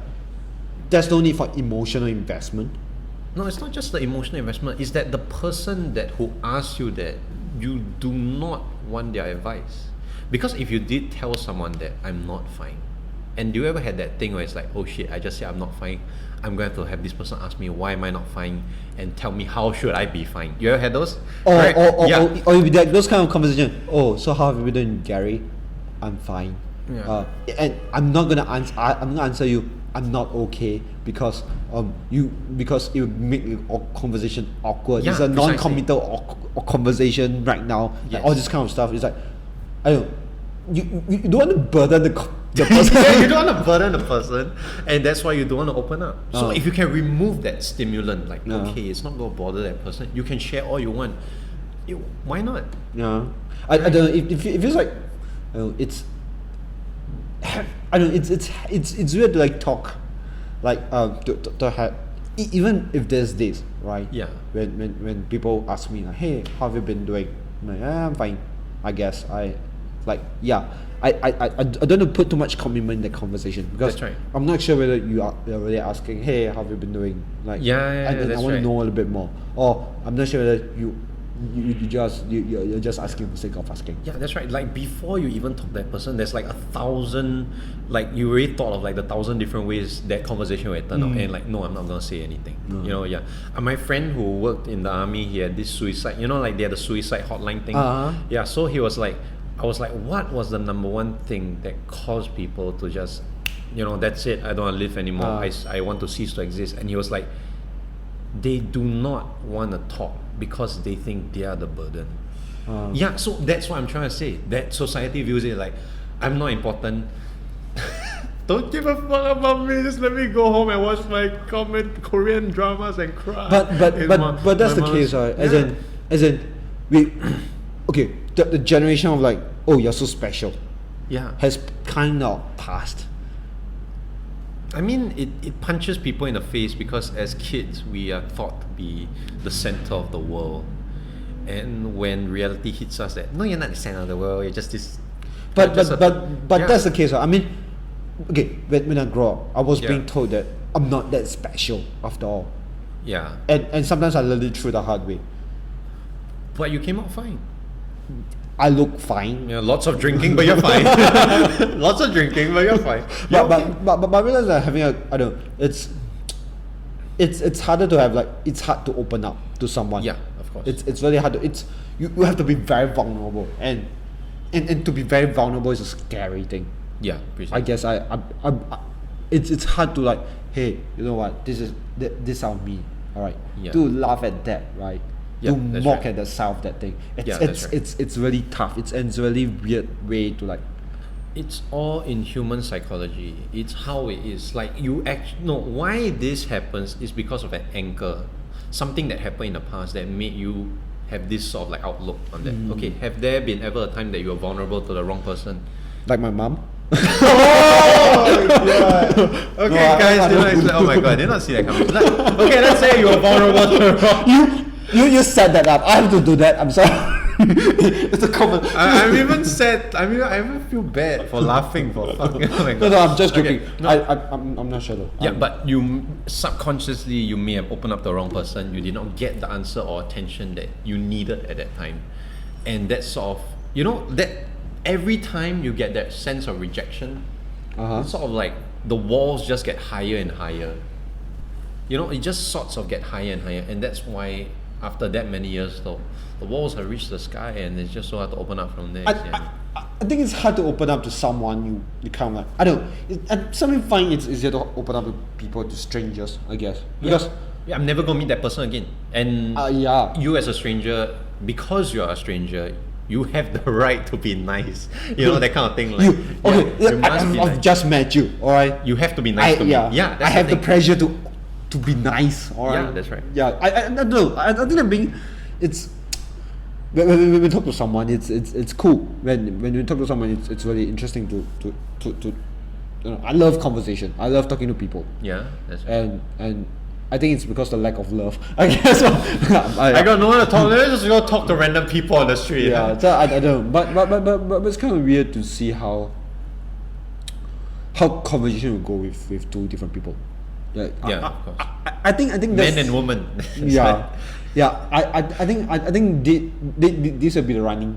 there's no need for emotional investment. No, it's not just the emotional investment. It's that the person who asks you that, you do not want their advice. Because if you did tell someone that I'm not fine, and do you ever had that thing where it's like, oh shit, I just said I'm not fine, I'm going to have this person ask me why am I not fine and tell me how should I be fine. You ever had those? Or like those kind of conversation. Oh, so how have you been doing, Gary? I'm fine. Yeah. And I'm not gonna answer you. I'm not okay because it would make the conversation awkward. Yeah, it's a precisely. non-committal conversation right now. Yes. Like all this kind of stuff. It's like I don't. You don't want to burden the person. Yeah, you don't want to burden the person, and that's why you don't want to open up. So if you can remove that stimulant, okay, it's not going to bother that person, you can share all you want. Why not? Yeah, I don't know. It feels like it's. I don't know. It's weird to talk, to have even if there's days, right? Yeah. When people ask me hey, how have you been doing? I'm like, I'm fine, I guess. I don't want to put too much commitment in the conversation because That's right. I'm not sure whether you're really asking, hey, how have you been doing? I that's want to right. know a little bit more. Or I'm not sure whether you're just asking for the sake of asking. Yeah, that's right. Before you even talk to that person, there's 1,000, you already thought of the 1,000 different ways that conversation will turn out, and no, I'm not gonna say anything. My friend who worked in the army, he had this suicide. They had the suicide hotline thing. Yeah, so he was like, I was like, what was the number one thing that caused people to just, that's it, I don't want to live anymore. I want to cease to exist. And he was like, they do not want to talk because they think they are the burden. Yeah, so that's what I'm trying to say. That society views it like, I'm not important. Don't give a fuck about me. Just let me go home and watch my Korean dramas and cry. But that's the case, right? As in, we okay. The generation of oh, you're so special. Yeah. Has kind of passed. I mean, it punches people in the face because as kids we are thought to be the center of the world, and when reality hits us that no, you're not the center of the world, you're just this. But that's the case. I mean, okay, when I grow up, I was being told that I'm not that special after all. Yeah. And sometimes I learned it through the hard way. But you came out fine. I look fine. Yeah, lots of drinking, but you're fine. Lots of drinking, but you're fine. But I realize that having I don't know, it's harder to have it's hard to open up to someone. Yeah, of course. It's really hard to you have to be very vulnerable, and and to be very vulnerable is a scary thing. Yeah, I precisely. guess it's hard to like, hey, you know what, this is our me, all right. Yeah. To laugh at that, right? Yeah, to that's mock right. at the sound of that thing. Yeah, that's right. It's really tough. It's really weird way to like. It's all in human psychology. It's how it is. Like you why this happens is because of an anchor, something that happened in the past that made you have this sort of like outlook on that. Okay, have there been ever a time that you were vulnerable to the wrong person? Like my mom. Okay, guys, it's like, oh my god, I did not see that coming. Like, okay, let's say you were vulnerable to the wrong. You set that up. I have to do that. I'm sorry. It's a common. I'm even sad. I even feel bad for laughing for fucking. Oh my god. No, I'm just joking. Okay, no. I'm not sure though. Yeah, but you subconsciously you may have opened up the wrong person. You did not get the answer or attention that you needed at that time, and that sort of that every time you get that sense of rejection, it's sort of like the walls just get higher and higher. It just sorts of get higher and higher, and that's why after that many years though, the walls have reached the sky, and it's just so hard to open up from there. I think it's hard to open up to someone you kind of like. I don't know. And some people find it's easier to open up to people, to strangers, I guess. Because yeah, I'm never gonna meet that person again. And you as a stranger, because you are a stranger, you have the right to be nice. That kind of thing. Like, you must be I've nice. just met you, alright? You have to be nice to me. Yeah, I have the pressure to be nice, alright? Yeah, that's right. Yeah, I don't know. I think I'm being, it's, when we talk to someone, it's cool. When we talk to someone, it's really interesting to I love conversation. I love talking to people. Yeah, that's right. And I think it's because the lack of love. I guess. I got no one to talk. Let's just go talk to random people on the street. Yeah, so I don't. But it's kind of weird to see how conversation will go with two different people. Of course. I think that's, Men and women. Yeah. I think this will be the running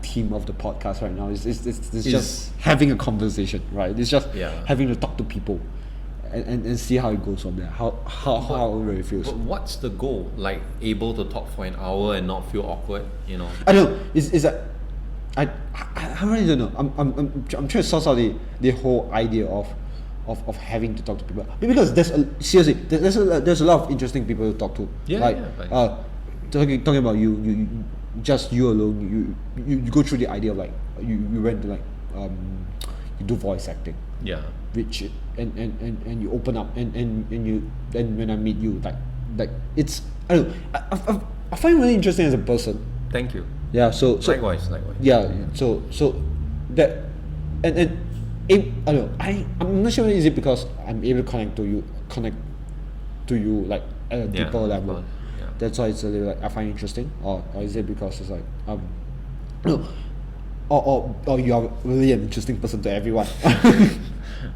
theme of the podcast right now. It's just having a conversation, right? It's just having to talk to people, and see how it goes from there. How it really feels. But what's the goal? Like able to talk for an hour and not feel awkward? I don't know. Is that I really don't know. I'm trying to source out the whole idea of having to talk to people, because there's a lot of interesting people to talk to. Talking about you just you alone. You go through the idea of like you went to like you do voice acting. Yeah. Which and you open up and when I meet you like it's I don't know. I find you really interesting as a person. Thank you. Yeah. So likewise. Yeah. So that and I don't know. I'm not sure, is it because I'm able to connect to you like at a deeper level. Yeah. That's why it's a little like I find interesting, or is it because it's like no, or you are really an interesting person to everyone.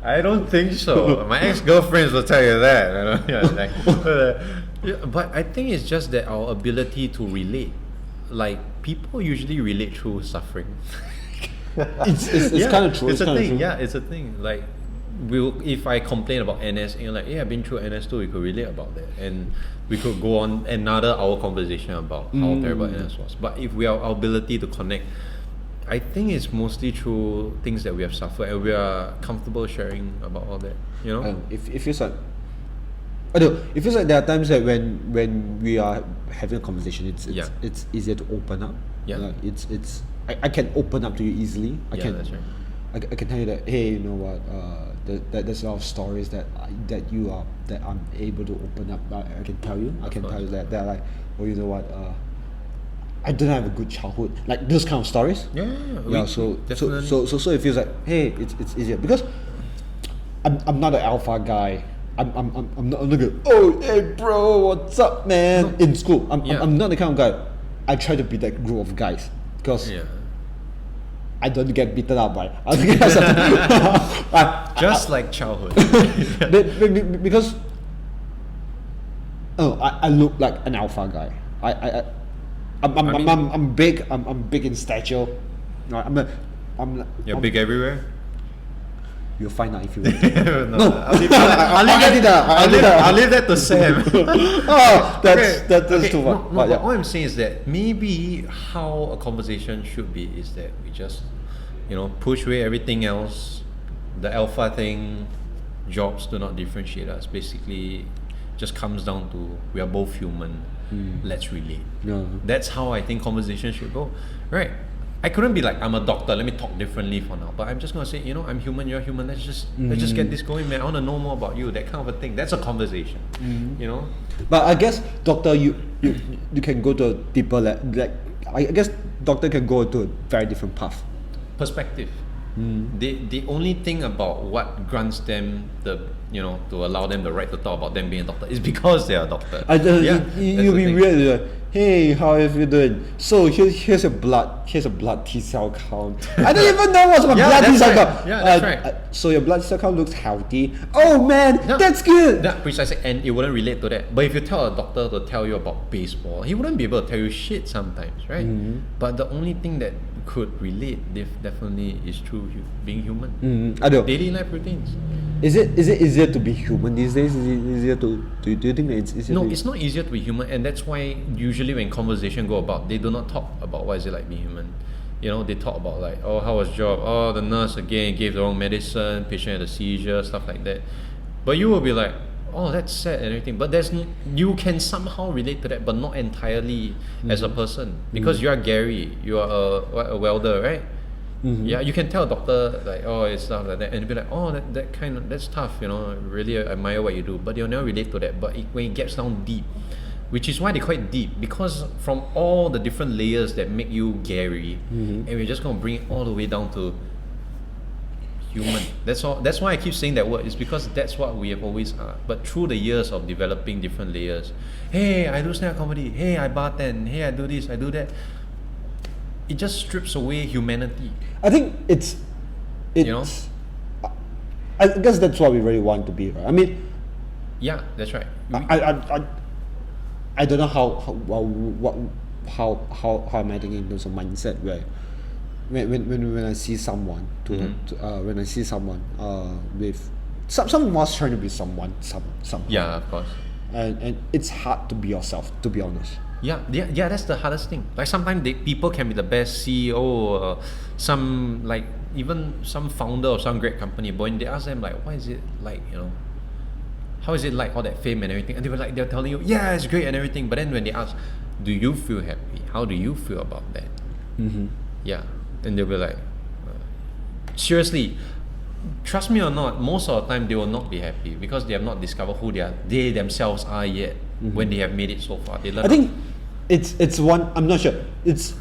I don't think so. My ex-girlfriends will tell you that. But I think it's just that our ability to relate. Like people usually relate through suffering. It's kind of true. It's a thing. Yeah, it's a thing. Like, if I complain about NS, and you're like, yeah, I've been through NS too. We could relate about that, and we could go on another hour conversation about how terrible NS was. But if we have our ability to connect, I think it's mostly through things that we have suffered, and we are comfortable sharing about all that. It feels like. I don't know. It feels like there are times that when we are having a conversation, it's easier to open up. Yeah. Like it's. I can open up to you easily. That's right. I can tell you that, hey, you know what, there's a lot of stories that I'm able to open up. I can tell you. I can tell you that they're like, oh, you know what, I didn't have a good childhood. Like those kind of stories. So it feels like, hey, it's easier because I'm not an alpha guy. I'm not like, oh, hey bro, what's up, man? In school, I'm not the kind of guy. I try to be that group of guys because I don't get beaten up by other guys. Just like childhood. Because I look like an alpha guy. I'm big. I'm big in stature. You're big everywhere. you'll find out if you. No, I'll leave that to Sam. Oh, that's too much. No, but all I'm saying is that maybe how a conversation should be is that we just, push away everything else. The alpha thing, jobs do not differentiate us. Basically, just comes down to we are both human. Let's relate. No. That's how I think conversation should go, right? I couldn't be like, I'm a doctor, let me talk differently for now. But I'm just gonna say, I'm human, you're human. Let's just get this going, man. I wanna know more about you. That kind of a thing. That's a conversation. But I guess doctor, you can go to a deeper like I guess doctor can go to a very different path. Perspective. The only thing about what grants them the to allow them the right to talk about them being a doctor is because they are a doctor. You'll be weird. Hey, how are you doing? So here's a blood T cell count. I don't even know what's my blood T cell count. Yeah, that's right. So your blood T cell count looks healthy. Oh man, that's good. Yeah, precisely, and it wouldn't relate to that. But if you tell a doctor to tell you about baseball, he wouldn't be able to tell you shit sometimes, right? But the only thing that could relate definitely is through being human. I know. Daily life routines. Is it easier to be human these days? Is it easier to do you think that it's easier? No, it's not easier to be human, and that's why usually when conversation go about, they do not talk about what is it like being human. They talk about like, oh, how was job? Oh, the nurse again gave the wrong medicine, patient had a seizure, stuff like that. But you will be like, oh, that's sad and everything. But you can somehow relate to that, but not entirely as a person, because you are Gary, you are a welder, right? Yeah, you can tell a doctor like, oh, it's stuff like that, and be like, oh, that's tough, really admire what you do, but they'll never relate to that. But when it gets down deep, which is why they call it deep, because from all the different layers that make you Gary, and we're just gonna bring it all the way down to human. That's all. That's why I keep saying that word. Is because that's what we have always are. But through the years of developing different layers, hey, I do stand-up comedy. Hey, I bartend. Hey, I do this. I do that. It just strips away humanity. I think it's I guess that's what we really want to be, right? I mean, yeah, that's right. I don't know how am I thinking in terms of mindset where when I see someone when I see someone with someone was trying to be someone somehow. Yeah, of course. And it's hard to be yourself, to be honest. Yeah, that's the hardest thing. Like sometimes people can be the best CEO, some like even some founder of some great company, but when they ask them like, what is it like, how is it like, all that fame and everything, and they're telling you, yeah, it's great and everything, but then when they ask, do you feel happy? How do you feel about that? Yeah, and they'll be like, seriously, trust me or not, most of the time they will not be happy because they have not discovered who they themselves are yet. When they have made it so far, they learn. I think it's one. I'm not sure. It's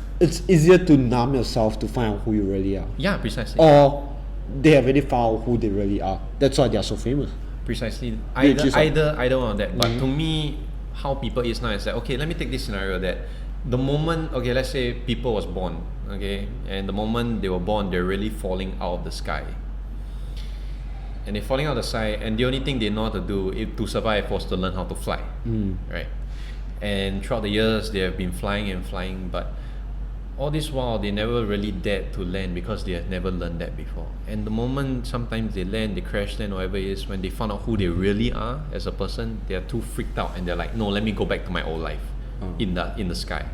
easier to numb yourself to find out who you really are. Yeah, precisely. Or they have already found out who they really are. That's why they are so famous. Precisely. Either one of that. But to me, how people is now is that, okay, let me take this scenario that the moment, okay, let's say people was born, okay, and the moment they were born, they're really falling out of the sky. And they're falling out of the sky, and the only thing they know how to do to survive was to learn how to fly, right? And throughout the years, they have been flying and flying, but all this while, they never really dared to land because they had never learned that before. And the moment sometimes they land, they crash land, whatever it is, when they found out who they really are as a person, they are too freaked out, and they're like, no, let me go back to my old life in the sky.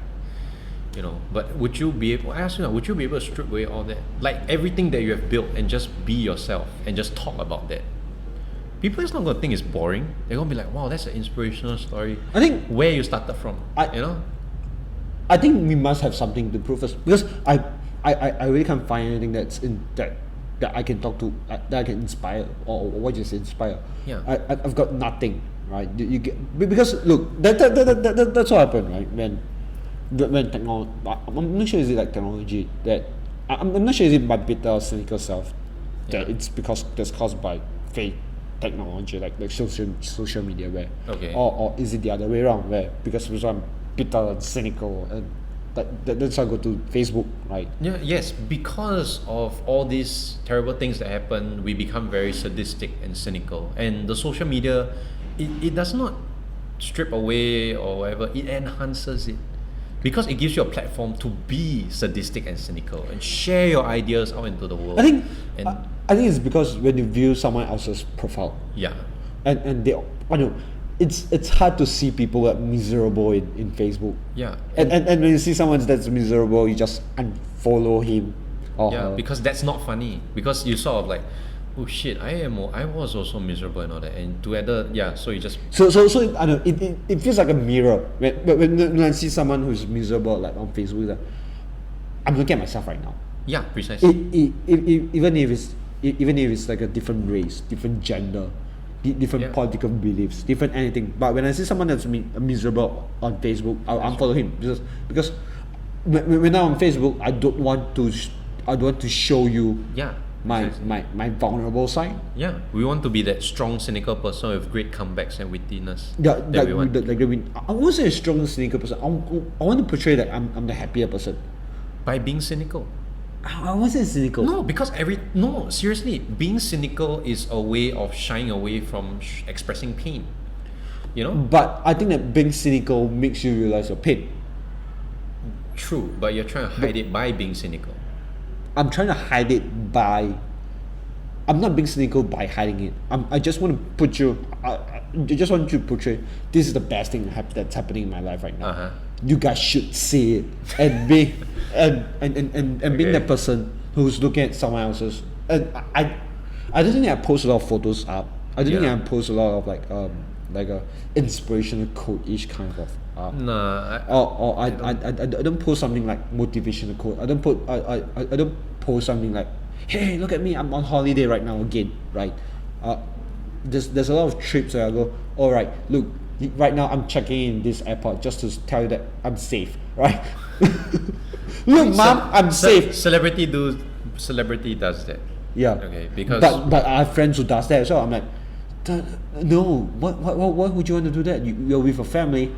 But would you be able, I ask you now, would you be able to strip away all that? Like everything that you have built and just be yourself and just talk about that? People is not going to think it's boring. They're going to be like, wow, that's an inspirational story. I think where you started from, I think we must have something to prove us, because I really can't find anything that's in that I can talk to, that I can inspire, or what you say, inspire. Yeah. I've got nothing, right? You get, because look, that's what happened, right? When technology, I'm not sure is it like technology that I'm not sure is it my bitter or cynical self that it's because that's caused by fake technology like social media, where or is it the other way around, where because I'm bitter and cynical, and that's why I go to Facebook, right? Yeah, yes, because of all these terrible things that happen, we become very sadistic and cynical, and the social media, it does not strip away or whatever, it enhances it. because it gives you a platform to be sadistic and cynical and share your ideas out into the world. I think and I think it's because when you view someone else's profile, yeah, and they, I know, it's hard to see people that miserable in Facebook. yeah, And when you see someone that's miserable, you just unfollow him or yeah, her. because that's not funny. Because you sort of like, oh shit, I was also miserable and all that, and together, yeah. So you just So I know it feels like a mirror when I see someone who's miserable like on Facebook. Like, I'm looking at myself right now. yeah, precisely. Even if it's like a different race, different gender, different Yeah. political beliefs, different anything. But when I see someone that's miserable on Facebook, I'll unfollow him because when I'm on Facebook, I don't want to show you Yeah, my precisely. my vulnerable side. Yeah, we want to be that strong, cynical person with great comebacks and wittiness. Yeah, that we want. I won't say a strong cynical person. I want to portray that I'm the happier person. By being cynical. I won't say cynical. No, because seriously, being cynical is a way of shying away from expressing pain. You know? But I think that being cynical makes you realize your pain. True, but you're trying to hide it by being cynical. I'm trying to hide it by. I'm not being cynical by hiding it. I just want to put you. I just want you to portray this is the best thing that's happening in my life right now. Uh-huh. You guys should see it and be and being Okay. that person who's looking at someone else's. And I don't think I post a lot of photos up. I don't Yeah. think I post a lot of like a inspirational quote-ish kind of Nah, or I don't post something like motivational quote. I don't post something like, hey, look at me, I'm on holiday right now again, right? There's a lot of trips where I go, all right, look, right now I'm checking in this airport just to tell you that I'm safe, right? Look, mom, I'm safe. Celebrity does that. Yeah. Okay, because but I have friends who does that, so I'm like, no, why would you want to do that? You're with a family.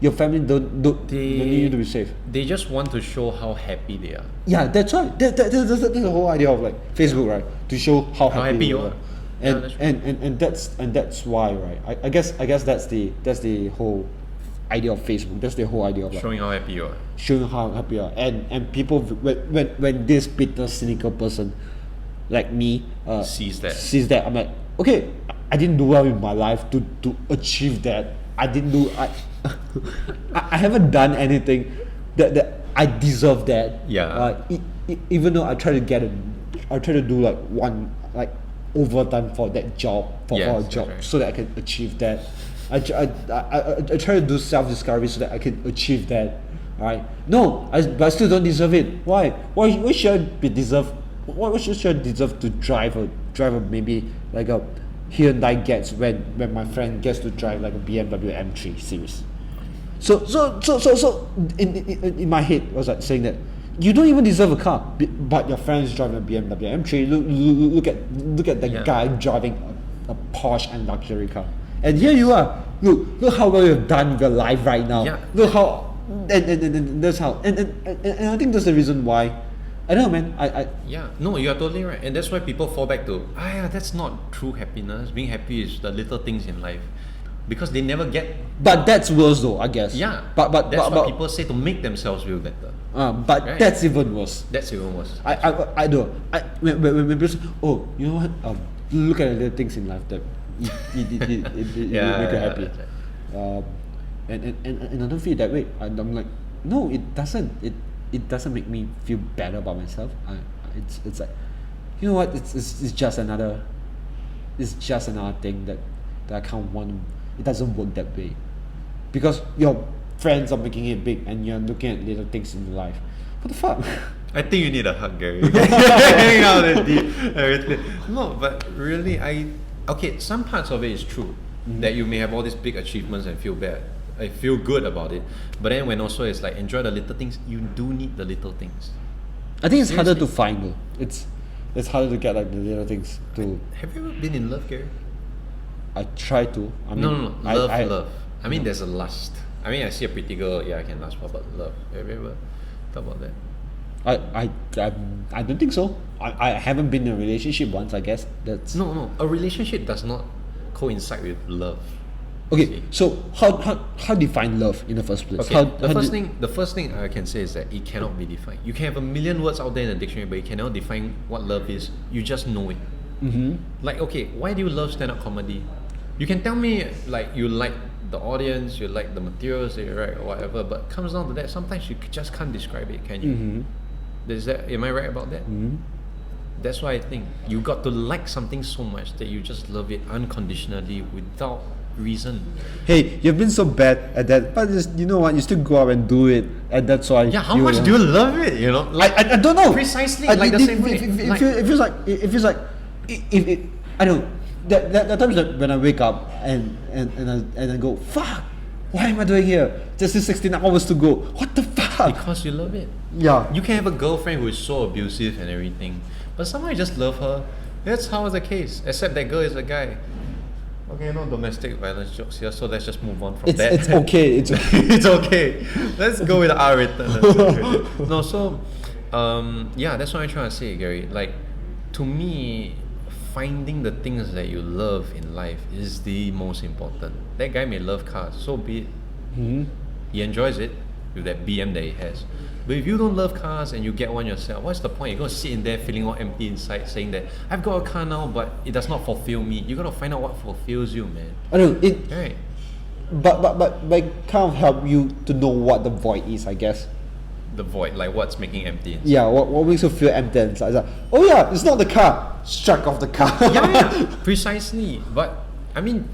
Your family don't need you to be safe. they just want to show how happy they are. Yeah, that's right. That's the whole idea of like Facebook, right? To show how happy you are. Yeah, And that's why, right? I guess that's the whole idea of Facebook. That's the whole idea of like Showing how happy you are. showing how happy you are. And people when this bitter cynical person like me Sees that. I'm like, okay, I didn't do well in my life to achieve that. I didn't do I haven't done anything that I deserve that. Yeah. Even though I try to do like one like overtime for that job for Yes, a that's job right. so that I can achieve that. I try to do self-discovery so that I can achieve that. Alright. No, but I still don't deserve it. Why should I be deserve? Why should I deserve to drive a maybe like a Hyundai gets when my friend gets to drive like a BMW M3 series. So in my head I was like saying that you don't even deserve a car, but your friend is driving a BMW M3. Look at the Yeah. guy driving a Porsche and luxury car, and here you are. Look how well you've done with your life right now. Yeah. Look how and that's how and I think that's the reason why. I don't know, man. Yeah, no, you are totally right, and that's why people fall back to that's not true happiness. Being happy is the little things in life, because they never get. But that's worse though, I guess. Yeah, But that's what people say to make themselves feel better. but Right. that's even worse. That's even worse. I do. When people say, oh, you know what? Look at the little things in life that it Yeah, make you yeah, happy. that's right. And I don't feel that way. I'm like, no, it doesn't. It doesn't make me feel better about myself. It's like, you know what? It's just another thing that I can't want. It doesn't work that way, because your friends are making it big and you're looking at little things in life. What the fuck? I think you need a hug, Gary. Hang out that deep. No, but really, some parts of it is true. That you may have all these big achievements and feel bad. I feel good about it. But then when also it's like enjoy the little things, you do need the little things. I think it's harder to Seriously. find though. It's harder to get like the little things to. Have you ever been in love, Gary? I try to. I mean, No. Love. I mean, no. there's a lust. I mean, I see a pretty girl, I can lust for, but love. Have you ever thought about that? I don't think so. I haven't been in a relationship once. I guess that's No. A relationship does not coincide with love. Okay, so how define love in the first place? Okay, the first thing I can say is that it cannot be defined. You can have a million words out there in the dictionary, but you cannot define what love is. You just know it. Like, okay, why do you love stand-up comedy? You can tell me like you like the audience, you like the materials that you write or whatever, but it comes down to that. Sometimes you just can't describe it, can you? Am I right about that? That's why I think you got to like something so much that you just love it unconditionally without reason. Hey, you've been so bad at that, but you know what? You still go out and do it, and that's why. Yeah, how much do you love it? You know, like, I don't know. Precisely, like the same way. It feels like I don't know. There are times that when I wake up and I go, fuck, why am I doing here? Just 16 hours to go. What the fuck? Because you love it. Yeah. You can have a girlfriend who is so abusive and everything, but somehow you just love her. That's how it's the case. Except that girl is a guy. Okay, no domestic violence jokes here, so let's just move on from that. It's okay. It's it's okay. Let's go with R-rated. No, so yeah, that's what I'm trying to say, Gary. Like, to me, finding the things that you love in life is the most important. That guy may love cars, so be it. He enjoys it with that BM that he has. But if you don't love cars and you get one yourself, what's the point? You're going to sit in there feeling all empty inside, saying that I've got a car now, but it does not fulfill me. You got to find out what fulfills you, man. I don't know, it. Right. But it kind of help you to know what the void is, I guess. The void, like what's making empty inside. Yeah, what makes you feel empty inside? It's like, oh yeah, it's not the car. Strike off the car. Yeah, precisely. But I mean,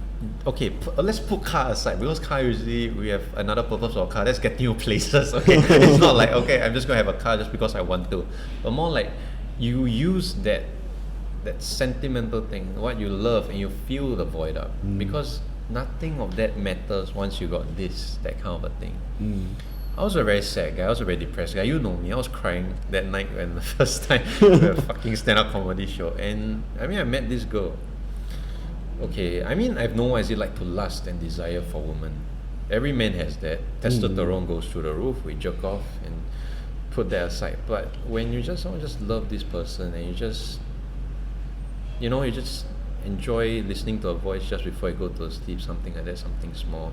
okay, let's put car aside, because car usually we have another purpose for a car. That's getting you places. Okay, it's not like, okay, I'm just gonna have a car just because I want to, but more like you use that sentimental thing, what you love, and you fill the void up, because nothing of that matters once you got that kind of a thing. I was a very sad guy. I was a very depressed guy. You know me. I was crying that night when the first time the fucking stand-up comedy show. And I mean, I met this girl. Okay, I mean, I know what is it like to lust and desire for women. Every man has that. Testosterone goes through the roof. We jerk off and put that aside. But when you just love this person and you just enjoy listening to a voice just before you go to sleep, something like that, something small.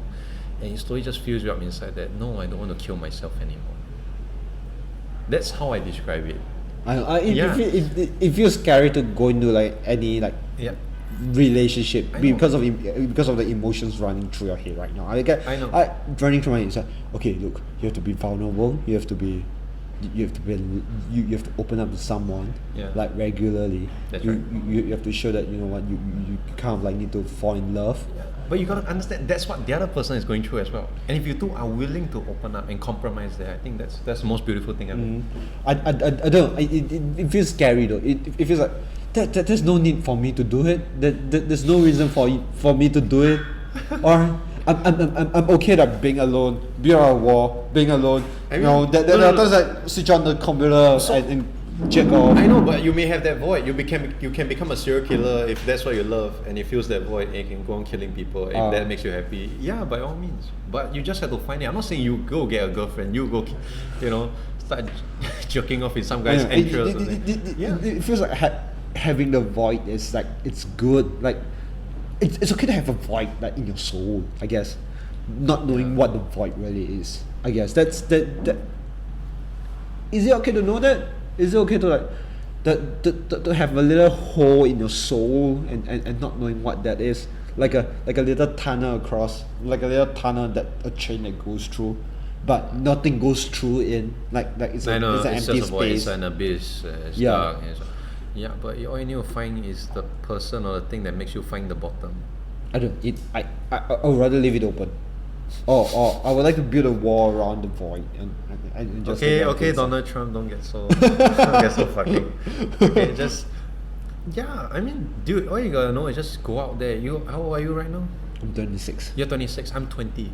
And it slowly just fills you up inside that, no, I don't want to kill myself anymore. That's how I describe it. It feels scary to go into like any relationship because of the emotions running through your head right now. I know. Running through my head, it's like, okay, look, you have to be vulnerable. You have to open up to someone like regularly. That's you, right. you have to show that, you know what, you kind of like need to fall in love. But you gotta understand that's what the other person is going through as well. And if you two are willing to open up and compromise there, I think that's the most beautiful thing ever. I don't know. It feels scary though. It feels like there's no need for me to do it. There's no reason for me to do it. Or I'm okay that being alone, being on a wall, being alone. I mean, there are times like switch on the computer and check off. I know, but you may have that void. You can become a serial killer if that's what you love, and it fills that void, and you can go on killing people if that makes you happy. Yeah, by all means. But you just have to find it. I'm not saying you go get a girlfriend. You go, start jerking off in some guy's entrails. It feels like having the void is like, it's good. Like it's okay to have a void like in your soul, I guess. Not knowing what the void really is, I guess. That. Is it okay to know that? Is it okay to like to have a little hole in your soul and not knowing what that is? Like a little tunnel across, like a little tunnel that a train that goes through, but nothing goes through in. Like it's an empty just a void, space. it's an abyss. It's dark. Yeah, but all you need to find is the person or the thing that makes you find the bottom. I would rather leave it open. Or I would like to build a wall around the void and just okay, Donald Trump, don't get so fucking. Okay, just I mean, dude, all you gotta know is just go out there. How old are you right now? I'm 26. You're 26. I'm 20.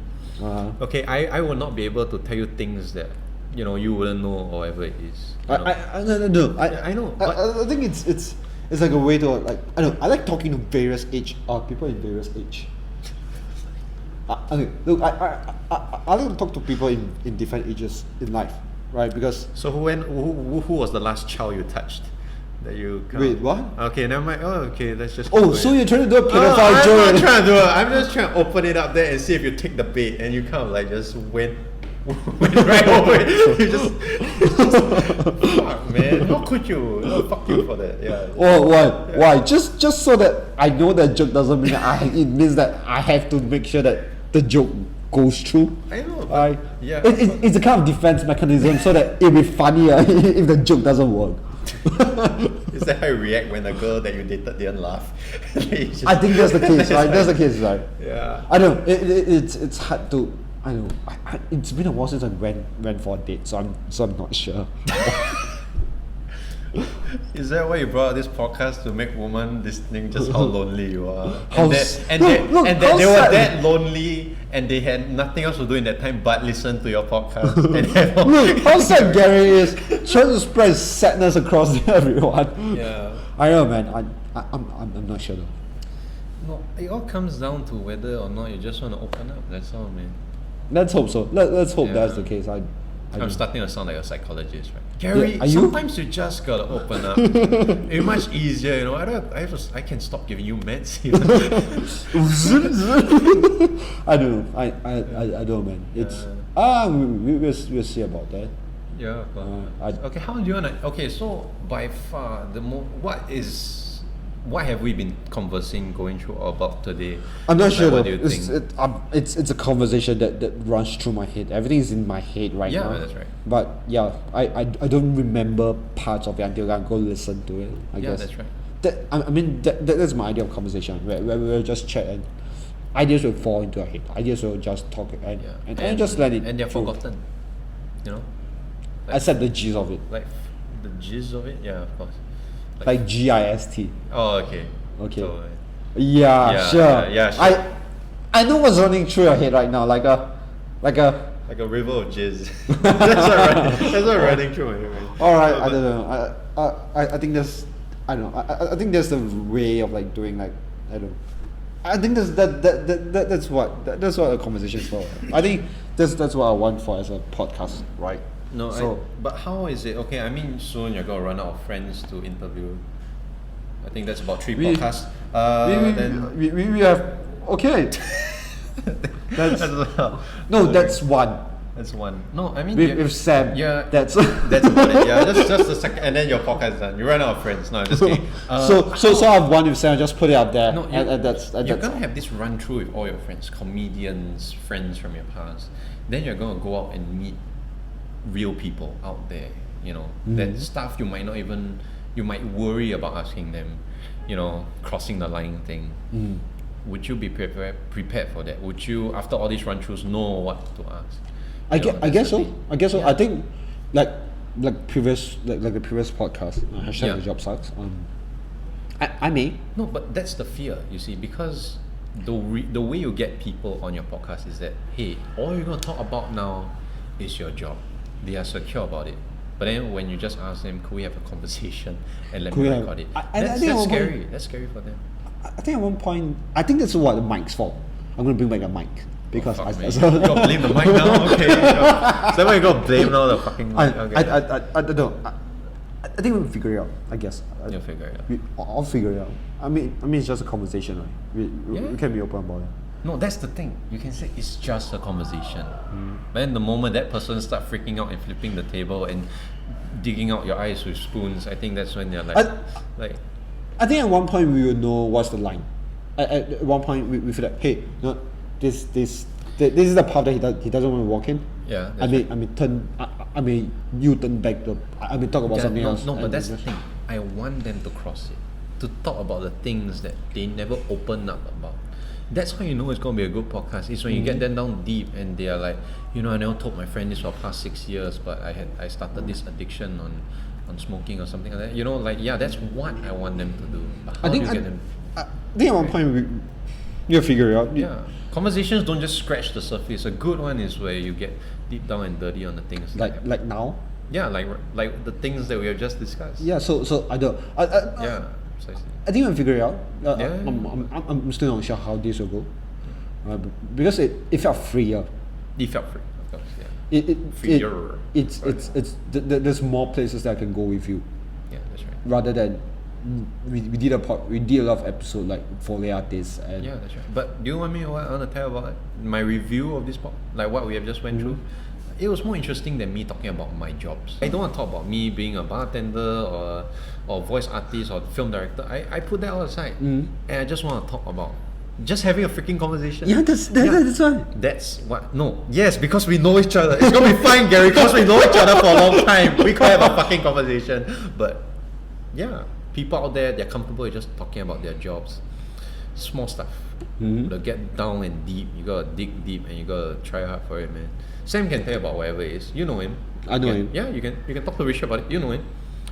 Okay, I will not be able to tell you things that you wouldn't know or whatever it is. No. I know. I think it's like a way to like, I don't know. I like talking to various people in various age. Look, I like to talk to people in different ages in life, right? Because so who was the last child you touched? that you can't. Wait, what? Okay, never mind. Oh, okay, let's just. Oh, keep so going. you're trying to do a No, pedophile I'm joke? not trying to do it. I'm just trying to open it up there and see if you take the bait, and you kind of like just went right over it. You just fuck, man. How could you? No, fuck you for that. Yeah. Oh, why? Why? Just so that I know that joke doesn't mean it means that I have to make sure that the joke goes through. I know. But yeah. It's a kind of defense mechanism so that it'll be funnier if the joke doesn't work. Is that how you react when a girl that you dated didn't laugh? You just- I think that's the case, right? That's the case, right? Yeah. I don't know. It's hard to. I know. It's been a while since I went for a date, so I'm not sure. Is that why you brought out this podcast to make women listening just how lonely you are? How And that, s- and look, that, look, and that how they were sad. that lonely and they had nothing else to do in that time but listen to your podcast. And have all- Look, how sad Gary is trying to spread sadness across everyone. Yeah. I know, man. I'm not sure though. No, it all comes down to whether or not you just want to open up. That's all, man. Let's hope so. Let's hope Yeah. that's the case. I I'm don't- starting to sound like a psychologist, right? Gary, are you? sometimes you just gotta open up. It's much easier, you know. I can stop giving you meds. I don't know. I don't know, man. It's we'll see about that. Yeah, but I- okay. How do you wanna? Okay, so by far what have we been conversing, going through about today? I'm not Like, sure What though. do you think? It's a conversation that runs through my head. Everything's in my head right Yeah, now. that's right. But yeah, I don't remember parts of it until I go listen to it. I Yeah, guess. that's right. I mean that's my idea of conversation where we'll just chat and ideas will fall into our head. Ideas will just talk and Yeah, and just let it. And they're through. forgotten. You know, Except the gist of it, like the gist of it. Yeah, of course. like GIST. Oh, okay. Okay. So, Yeah, Yeah, sure. yeah, sure. I know what's running through your head right now, like a. like a river of jizz. That's what running through my head. All right, No, I but- don't know. I think there's, I don't know. I think there's a way of like doing like, I don't. I think that's what a conversation is for. I think that's what I want for as a podcast, right? No, So but how is it? Okay, I mean, soon you're gonna run out of friends to interview. I think that's about 3 We- podcasts. Then we have okay. That's well. no, that's one. That's one. No, I mean With Sam. Yeah, That's that's about it. Yeah, just a second, and then your podcast is done. You run out of friends. No, I'm just kidding. so I have one with Sam. Just put it up there, No, and that's you're that's. gonna have this run through with all your friends, comedians, friends from your past. Then you're gonna go out and meet real people out there. You know, that stuff you might not even, you might worry about asking them. You know, crossing the line thing. Would you be prepared for that? Would you, after all these run throughs, know what to ask? I You know, guess, that's the so. thing. I guess so. Yeah. I think, like the previous podcast, hashtag Yeah. the job sucks. I may. No, but that's the fear, you see, because the way you get people on your podcast is that, hey, all you're going to talk about now is your job. They are secure about it. But then when you just ask them, could we have a conversation and let Could me we have- record it? I That's think at one scary. point- That's scary for them. I think at one point, I think that's what the mic's for. I'm gonna bring back a mic because Oh, fuck, I, man. You got to blame the mic now? Okay. Is that why you got to blame now the fucking mic? Okay. I don't know. I think we'll figure it out. I guess. You'll figure it out. I'll figure it out. I mean, it's just a conversation, right? We Yeah. can be open about it. No, that's the thing. You can say it's just a conversation. But then the moment that person start freaking out and flipping the table and digging out your eyes with spoons, I think that's when they're like, I think at one point we will know what's the line. At one point we feel like, hey, no, this is the path that he doesn't want to walk in. yeah. I mean you turn back I mean talk about Yeah, something no, else. No, but and that's the just- thing. I want them to cross it, to talk about the things that they never open up about. That's how you know it's going to be a good podcast. Is when you get them down deep and they are like, you know, I never told my friend this for the past 6 years, but I started this addiction on smoking or something like that. You know, like, yeah, that's what I want them to do. But how I think do you get them? I think at one point we'll figure it out. Yeah, conversations don't just scratch the surface. A good one is where you get deep down and dirty on the things. Like now. yeah, like the things that we have just discussed. Yeah. So I don't. Yeah, precisely. I think we'll figure it out. Yeah. I'm still not sure how this will go. Because it felt freer. It felt free, of course. Yeah. Freer. There's more places that I can go with you. Yeah, that's right. rather than we did a lot of episode like Foley artists and Yeah, that's right. But do you want me what I want to tell about my review of this like what we have just went through? It was more interesting than me talking about my jobs. I don't want to talk about me being a bartender or voice artist or film director. I put that all aside, and I just want to talk about just having a freaking conversation. Yeah, that's why. That's what. No. Yes, because we know each other. It's gonna be fine, Gary, because we know each other for a long time. We can have a fucking conversation. But yeah, people out there, they're comfortable with just talking about their jobs. Small stuff. To get down and deep, you gotta dig deep and you gotta try hard for it, man. Sam can tell you about whatever it is. You know him. I know him. Yeah, you can talk to Richard about it. You know him.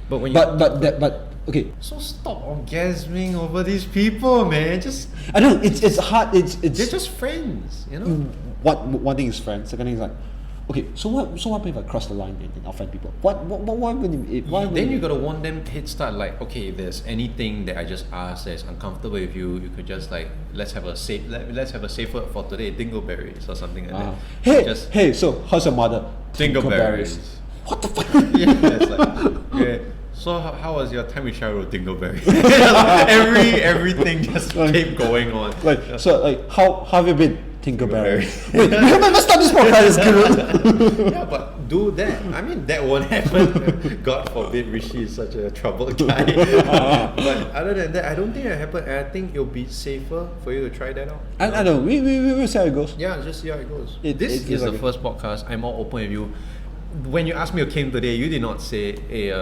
But when you But okay. so stop orgasming over these people, man. Just I know it's hard. It's they're just friends, you know. one thing is friends. Second thing is like, okay. So what if I cross the line and offend people? What Then you gotta warn them head start like, okay, if there's anything that I just asked that's uncomfortable with you, you could just like let's have a safe word for today, dingleberries or something like that. Hey, so how's your mother? Dingleberries. What the fuck? Yeah, it's like okay. So how was your time with Cheryl Dingleberry? Everything just kept going on. How have you been? Tinkerberry. Wait, we haven't even started this podcast, good. Yeah, but do that. I mean, that won't happen. God forbid Rishi is such a troubled guy. But other than that, I don't think it happened. And I think it'll be safer for you to try that out. I know. We will see how it goes. Yeah, just see how it goes. This This is the first podcast. I'm all open with you. When you asked me who came today, you did not say, hey,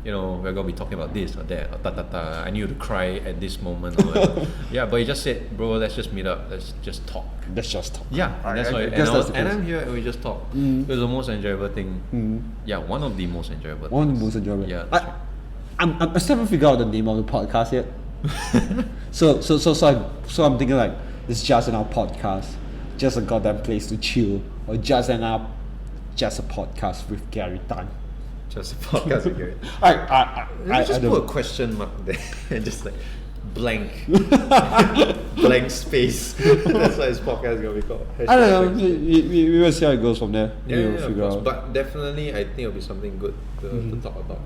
we're gonna be talking about this or that or I need you to cry at this moment or whatever. Yeah, but you just said, bro, let's just meet up, let's just talk. Let's just talk. Yeah, that's why. And I'm here and we just talk. It was the most enjoyable thing. Yeah, one of the most enjoyable. One of the most enjoyable. Yeah. I still haven't figured out the name of the podcast yet. so I'm thinking like it's just an our podcast, just a goddamn place to chill, or just a podcast with Gary Tan. Just a podcast with Gary. I just don't put know. a question mark there and just like blank blank space. That's why his podcast is gonna be called. I don't know. We will see how it goes from there. Yeah, We'll of figure course. out. But definitely, I think it'll be something good to talk about.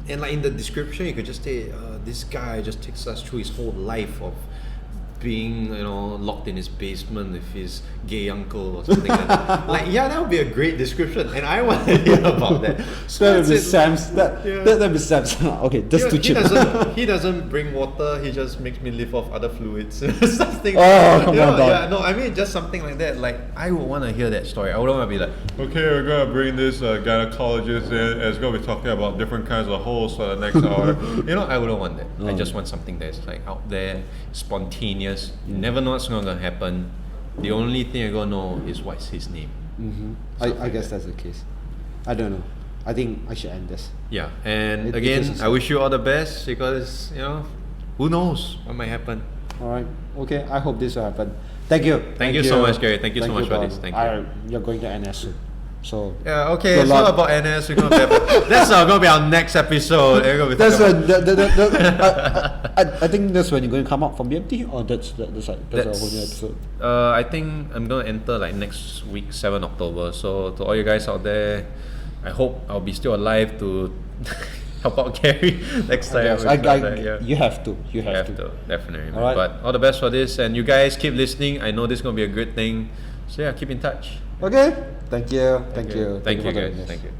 And like in the description, you could just say, this guy just takes us through his whole life of being, locked in his basement with his gay uncle or something like that. Like, yeah, that would be a great description, and I want to hear about that. That'd be Sam's. That'd be Sam's. Okay, that's too cheap. He doesn't bring water. He just makes me live off other fluids. Something. Come on, dog. Yeah, no, I mean just something like that. Like I would want to hear that story. I would want to be like, okay, we're gonna bring this gynecologist in. And it's gonna be talking about different kinds of holes for the next hour. I wouldn't want that. I just want something that's like out there, spontaneous. You never know what's gonna happen. The only thing you're gonna know is what's his name. I guess that's the case. I don't know. I think I should end this. Yeah, and It again, is a I wish you all the best because who knows what might happen. All right. Okay. I hope this will happen. Thank you. Thank you so much, Gary. Thank you so much for this. Thank you. You're going to NS soon. So Yeah, okay, good it's not luck. about NS. We're gonna that's gonna be our next episode. We're gonna be That's talking when I think that's when you're going to come out from BMT, or that's a whole new episode. I think I'm gonna enter like next week, 7 October. So to all you guys out there, I hope I'll be still alive to help out Gary next time. You have to. You have to. Definitely. All right. But all the best for this, and you guys keep listening. I know this is gonna be a good thing. So yeah, keep in touch. Okay. Thank you. Thank you. Thank you for doing guys. this. Thank you.